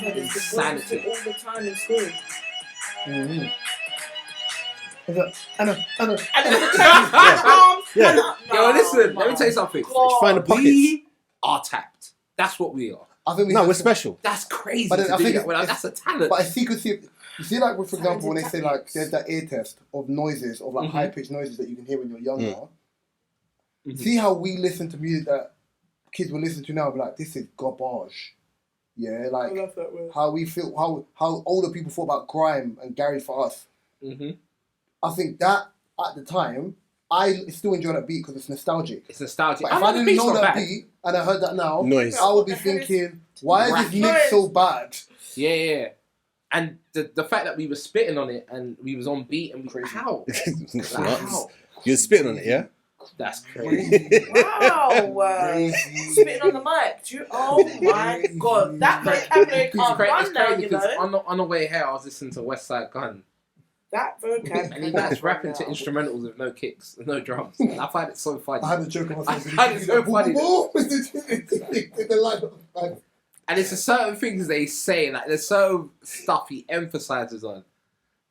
S2: heard this
S1: Insanity.
S2: all the time in school.
S3: Mm-hmm. Anna.
S2: And then the
S4: Yeah.
S1: Yo, listen, let me tell you something.
S4: Find the pockets.
S1: We are tapped. That's what we are.
S3: I think
S4: No, we're special.
S1: That's crazy
S3: But
S1: to
S3: I
S1: do
S3: think
S1: that. Well, that's a talent.
S3: But I see, you see, like, for example, when they say, like,
S2: Talented
S3: there's that ear test of noises, of, like,
S1: Mhm.
S3: high-pitched noises that you can hear when you're younger.
S1: Mhm.
S3: See how we listen to music that kids will listen to now and be like, this is garbage. Yeah,
S2: I
S3: like,
S2: love that word.
S3: how we feel, how older people thought about grime and garage for us.
S1: Mm-hmm.
S3: I think that, at the time, I still enjoy that beat because it's nostalgic.
S1: It's nostalgic.
S3: But if I
S1: like the
S3: didn't
S1: beat's
S3: know
S1: not
S3: that
S1: bad.
S3: beat and I heard that now,
S4: Noise.
S3: I would be
S2: What the hell is-
S3: thinking, why is
S1: Rap.
S3: this mix so bad?
S1: Yeah. And the fact that we were spitting on it and we was on beat and we
S3: Crazy.
S1: how?
S4: It's
S1: Like,
S4: nuts.
S1: how?
S4: You're spitting on it, yeah?
S1: That's crazy.
S2: Wow. Spitting on the mic. Oh my god. That vocabulary
S1: It's
S2: can't run now,
S1: crazy
S2: you
S1: because
S2: know.
S1: on the way here I was listening to West Side Gun
S2: That vocabulary.
S1: and he was rapping to instrumentals with no kicks, no drums. And I find it so funny.
S3: I had a joke on myself.
S1: I find it so funny.
S3: Like,
S1: And it's a certain things they say, like there's certain stuff he emphasizes on.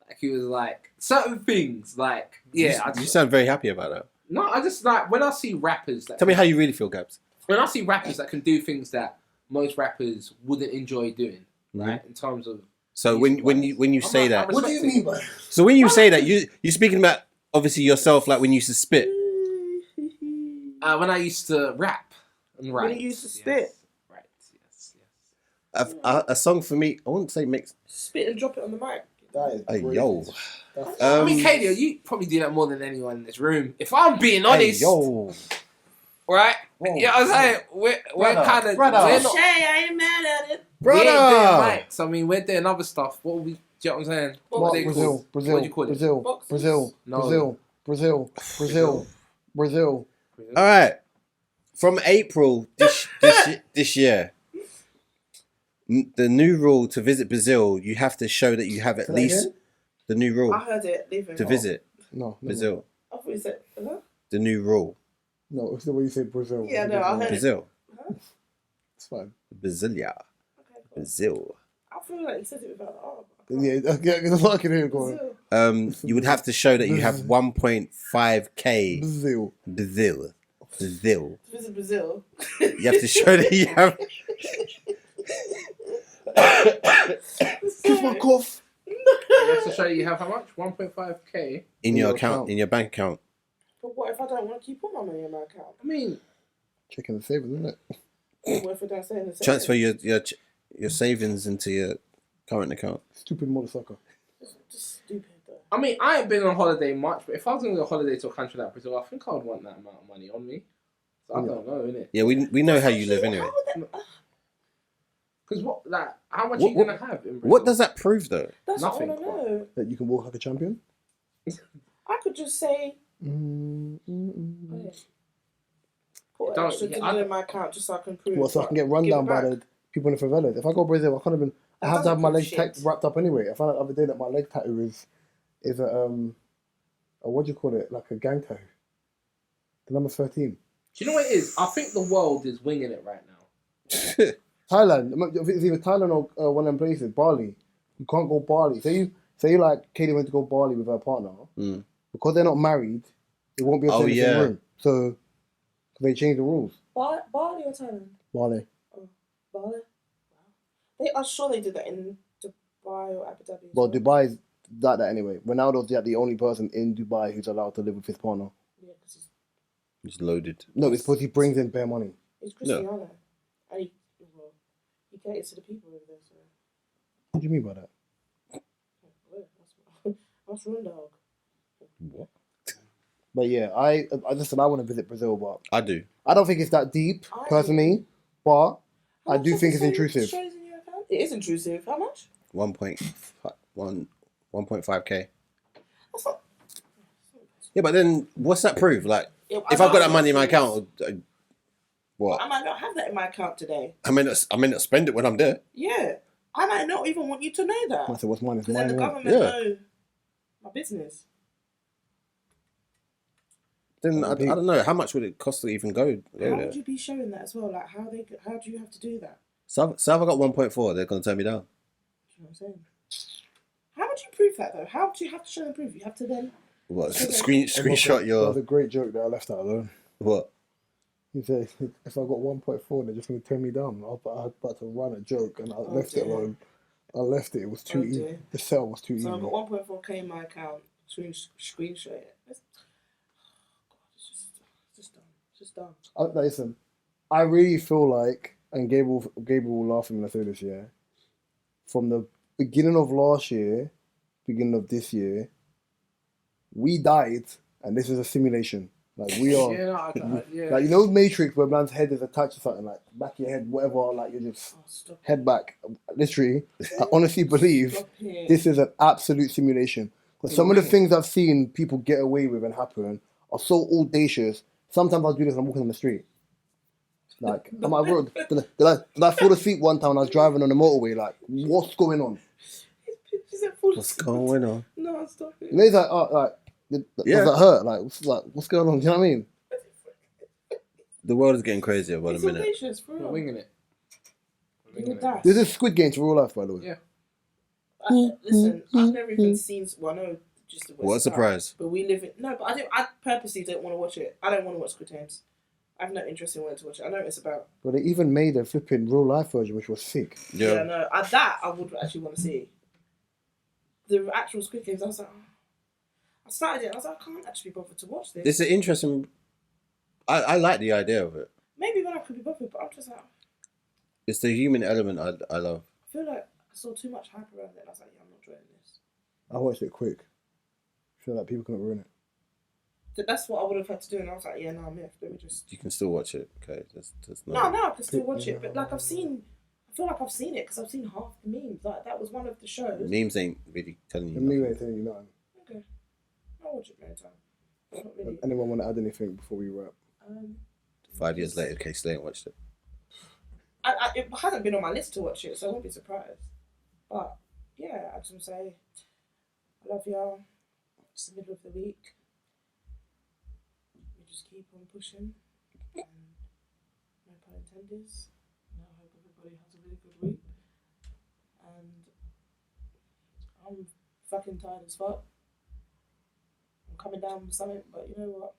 S1: Like he was like certain things, like yeah.
S4: You sound very happy about that.
S1: No, I just like when I see rappers. That
S4: Tell me how you really feel, Gabs.
S1: when I see rappers that can do things that most rappers wouldn't enjoy doing, right? In terms of
S4: So when you say that,
S3: what do you mean by
S4: so when you say that, you're speaking about obviously yourself, like when you used to spit.
S1: when I used to rap and write.
S2: When you used to spit.
S1: Right. Yes.
S4: A song for me, I wouldn't say mix.
S2: Spit and drop it on the mic.
S3: that? Is
S4: Hey,
S3: crazy.
S4: yo.
S1: I mean, Katie, you probably do that more than anyone in this room. If I'm being honest,
S4: Hey, yo.
S1: right?
S3: Whoa.
S1: Yeah, I was saying we're
S4: Brother,
S1: kind of
S4: brother.
S1: we're
S2: Shay,
S1: not.
S2: I ain't mad at it.
S1: We ain't doing
S4: Brother.
S1: mics. I mean, we're doing other stuff. What would we? Do you know what I'm saying?
S2: What
S1: What
S2: are
S1: are they
S3: Brazil,
S1: called?
S3: Brazil,
S1: What do you call it?
S3: Brazil,
S2: Boxes?
S3: Brazil,
S1: No.
S3: Brazil, Brazil, Brazil.
S4: All right. From April this year, the new rule to visit Brazil, you have to show that you have at
S3: Say that
S4: least
S3: again?
S4: the new rule
S2: I heard it. Leave it.
S4: to visit
S3: No,
S4: Brazil.
S2: I thought you said. Huh?
S4: The new rule,
S3: No, it's the way you say Brazil.
S2: Yeah, no, I heard it.
S4: Brazil,
S3: It's fine.
S4: Brasilia,
S2: Okay, cool.
S4: Brazil.
S2: I feel like he said it without the R.
S3: Yeah, okay, that's what I can hear going.
S2: Brazil.
S4: You would have to show that you have 1.5k
S3: Brazil.
S4: Brazil.
S2: Visit Brazil.
S4: You have to show that you have.
S3: Kiss my cough.
S1: You have to show you have how much? 1.5k.
S4: in your
S3: your
S4: account,
S3: account.
S4: in your bank account.
S2: But what if I don't want to keep all my money in my account?
S1: I mean,
S3: Checking the savings, isn't it?
S2: What if I don't stay in the same?
S4: Transfer your savings into your current account.
S3: Stupid motherfucker.
S2: Just stupid though.
S1: I mean, I ain't been on holiday much, but if I was going to go on holiday to a country like Brazil, I think I would want that amount of money on me. So I don't know, innit?
S4: Yeah, we know how you live anyway.
S2: How would that-
S1: Because what, like, how much
S4: What-
S1: are you going to have in Brazil?
S4: What does that prove, though?
S2: That's
S1: Nothing.
S2: what I want to know.
S3: That you can walk like a champion.
S2: I could just say, put
S1: Don't-
S2: an extra
S1: yeah,
S2: thing
S1: I-
S2: in my account just so I can prove.
S3: Well, so I can get run
S2: Give it
S3: down by
S2: back.
S3: the people in the favelas. If I go Brazil, I can't even. I
S2: That
S3: have to have my
S2: doesn't
S3: legs
S2: prove shit.
S3: wrapped up anyway. I found out the other day that my leg tattoo is a what do you call it? Like a gang tattoo. The number 13.
S1: Do you know what it is? I think the world is winging it right now.
S3: Thailand. It's either Thailand or one of them places. Bali. You can't go Bali. Say like Katie went to go Bali with her partner.
S4: Mm.
S3: Because they're not married, it won't be able to
S4: Oh,
S3: in the same
S4: yeah.
S3: room. So they changed the rules.
S2: Bali or Thailand?
S3: Bali.
S2: Bali. Wow. They are sure they did that in Dubai or Abu Dhabi. as
S3: Well, Dubai is like that anyway. Ronaldo's the only person in Dubai who's allowed to live with his partner.
S2: Yeah, because
S4: It's loaded.
S3: No, it's because he brings in bare money.
S2: he's Cristiano. And he caters to the people over there. So.
S3: What do you mean by that?
S2: That's Rundog.
S4: What?
S3: But yeah, I listen. I want to visit Brazil, but
S4: I do.
S3: I don't think it's that deep personally. But I do think it's intrusive.
S2: Shows in your account? It is intrusive. How much?
S4: 1.5k.
S2: That's not.
S4: Yeah, but then what's that prove? Like,
S2: Yeah,
S4: if I've got that money in my account, what?
S2: I might not have that in my account today.
S4: I may not spend it when I'm there.
S2: Yeah. I might not even want you to know
S3: I
S2: that.
S3: said, what's mine is
S2: Because then
S3: mine.
S2: the
S3: innit?
S2: government
S4: Yeah.
S2: know my business.
S4: Then I don't know how much would it cost to even go
S2: How
S4: there.
S2: would you be showing that as well? Like, how do you have to do that?
S4: So if I got 1.4, they're gonna turn me down.
S2: Do you know what I'm saying? How would you prove that though? How do you have to show them proof? You have to then.
S4: What?
S2: Okay.
S4: Screenshot
S3: That was
S4: your
S3: a great joke that I left out alone.
S4: what?
S3: He said, if I got 1.4, they're just going to turn me down. I was about to run a joke and I left it
S2: dear.
S3: alone. I left it. It was too
S2: Oh,
S3: easy.
S2: dear.
S3: The sell was too
S2: So
S3: easy.
S2: I've got 1.4k in my account. Screenshot it. It's just done. It's just done.
S3: Listen, I really feel like, and Gabriel will laugh at me when I say this, yeah. From the beginning of last year, beginning of this year, we died and this is a simulation. Like we are,
S1: Yeah.
S3: like you know Matrix where man's head is attached to something, like back of your head, whatever. Like you're just head back. Literally, I honestly believe this is an absolute simulation. Because some of the things I've seen people get away with and happen are so audacious. Sometimes I'll do this when I'm walking on the street. Like, I'm like, bro, did I fall asleep one time when I was driving on the motorway? Like, what's going on?
S4: What's going on?
S2: No, stop it.
S3: You know, he's like, oh, like, does that hurt? Like, what's going on? Do you know what I mean?
S4: The world is getting crazier by the
S2: It's
S4: minute.
S2: audacious, for
S1: We're
S2: real.
S1: winging it.
S2: You would die.
S3: This is Squid Game to real life, by the way.
S1: Yeah.
S2: Listen, I've never even seen. Well, I know just the
S4: What a surprise.
S2: But we live in. No, but I purposely don't want to watch it. I don't want to watch Squid Games. I have no interest in wanting to watch it. I know what it's about.
S3: But they even made a flipping real life version, which was sick.
S2: Yeah, no, that I would actually want to see. The actual Squid Games, I was like, oh. I started it. And I was like, I can't actually be bothered to watch this.
S4: This is interesting. I like the idea of it.
S2: Maybe when I could be bothered, but I'm just like,
S4: It's the human element I love.
S2: I feel like I saw too much hype around it. And I was like, yeah, I'm not enjoying this.
S3: I watched it quick. I feel like people couldn't ruin it.
S2: So that's what I would have had to do, and I was like, yeah, no, I'm here. Let me just.
S4: You can still watch it. Okay, there's
S2: No, I can still watch it, but like I feel like I've seen it because I've seen half the memes. Like that was one of the shows.
S4: Memes ain't really telling you.
S3: And me
S4: nothing.
S3: ain't telling you nothing.
S2: Okay, I'll watch it later. Not really.
S3: Anyone want to add anything before we wrap?
S4: 5 years later, Kay still ain't watched it.
S2: It hasn't been on my list to watch it, so I won't be surprised. But yeah, I just want to say, I love y'all. It's the middle of the week. We just keep on pushing. And no pun intended. And I hope everybody has a really good week. And I'm fucking tired as fuck. I'm coming down with something, but you know what?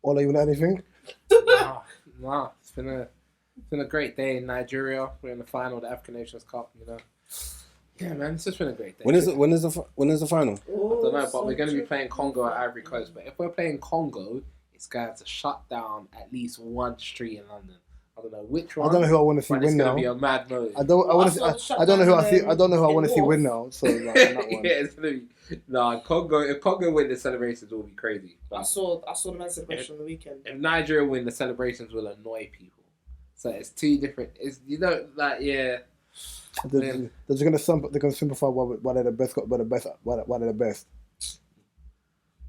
S3: Ola, you want to add anything?
S1: Nah. It's been a great day in Nigeria. We're in the final of the African Nations Cup. You know. Yeah, man, it's just been a great day.
S4: When is the final?
S1: I don't know, but we're going to be playing Congo at Ivory Coast. But if we're playing Congo, it's going to shut down at least one street in London. I don't know which one.
S3: I don't know who I want to see win
S1: It's
S3: now.
S1: going to be a mad mode.
S3: I don't know who I want to see win now. So like, on that one.
S1: Yeah, it's going to be Congo. If Congo win, the celebrations will be crazy.
S2: I saw the man celebration on the weekend.
S1: If Nigeria win, the celebrations will annoy people. So it's two different. It's
S3: They're gonna simplify why they're the best. Why they're the best.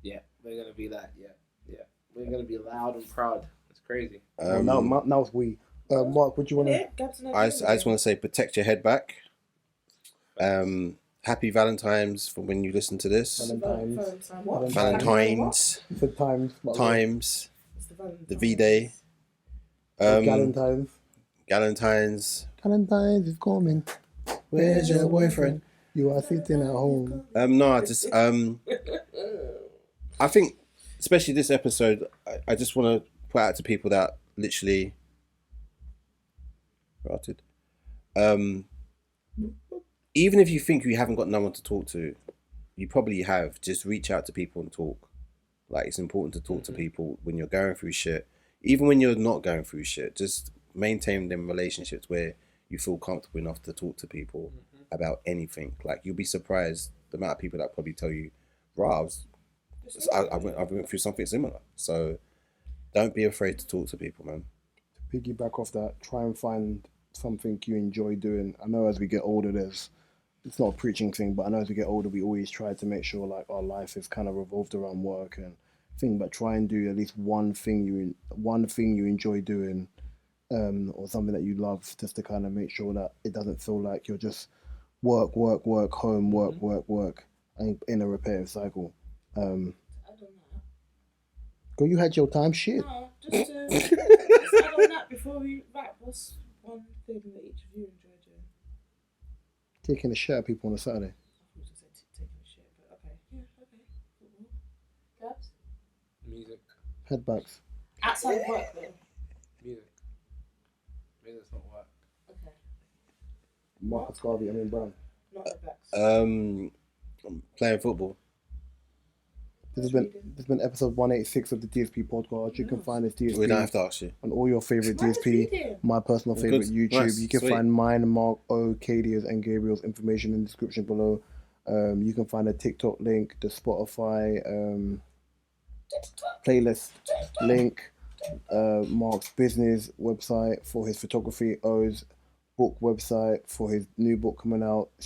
S1: Yeah, they're gonna be that. Yeah, we're gonna be loud and proud. It's crazy.
S3: Now it's we. Mark, what do you want to?
S4: I just want to say, protect your head back. Happy Valentine's for when you listen to this. Valentine's. Times. The V-Day.
S3: Galentine's.
S4: Galentine's
S3: is coming.
S4: Where's your boyfriend?
S3: You are sitting at home.
S4: I think, especially this episode, I just want to put out to people that literally rotted. Even if you think you haven't got no one to talk to, you probably have. Just reach out to people and talk. Like, it's important to talk to people when you're going through shit. Even when you're not going through shit, just maintain them relationships where you feel comfortable enough to talk to people about anything. Like, you'll be surprised the amount of people that probably tell you, "Bro, I went through something similar." So don't be afraid to talk to people, man.
S3: To piggyback off that, try and find something you enjoy doing. I know as we get older, it's not a preaching thing, but I know as we get older, we always try to make sure like our life is kind of revolved around work and thing. But try and do at least one thing you enjoy doing. Or something that you love, just to kind of make sure that it doesn't feel like you're just work, home, work, and in a repetitive cycle.
S2: I don't know.
S3: Girl, you had your time, shit.
S2: No, just to add on that before we wrap. What's one thing that each of you enjoy doing?
S3: Taking a shit at people on a Saturday.
S2: I was just taking a shit, but okay. Yeah, okay. Football. Gabs?
S1: Music.
S3: Headbacks.
S2: Outside of work, though.
S1: Music. Music's not work.
S2: Okay.
S3: Marcus Garvey, Brown.
S2: Not headbacks.
S4: Playing football.
S3: This has been episode 186 of the DSP podcast. You can find this DSP
S4: We don't have to ask you.
S3: on all your favorite DSP. My personal favorite YouTube.
S4: Nice.
S3: You can
S4: Sweet.
S3: find mine, Mark O, Kadia's, and Gabriel's information in the description below. You can find a TikTok link, the Spotify playlist link, Mark's business website for his photography, O's book website for his new book coming out. It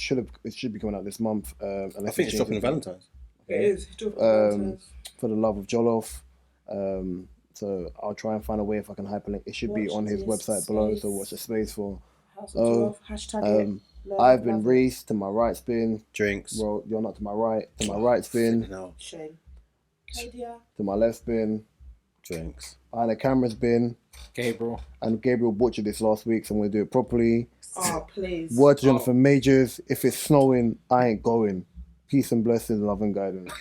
S3: should be coming out this month.
S4: I think it's dropping Valentine's.
S2: It is. It's dropping
S3: For the love of Jollof. So I'll try and find a way if I can hyperlink. It should be on his website below. So watch the space for.
S2: Hashtag it.
S3: I've been Reese. To my right's been
S4: Drinks.
S3: Well, you're not to my right. To my right's been.
S4: No.
S2: Shame.
S3: To my left's been.
S4: Drinks.
S3: Behind the camera's been.
S1: Gabriel.
S3: And Gabriel butchered this last week, so I'm going to do it properly.
S2: Oh, please.
S3: Word to Jonathan Majors. If it's snowing, I ain't going. Peace and blessings, love and guidance.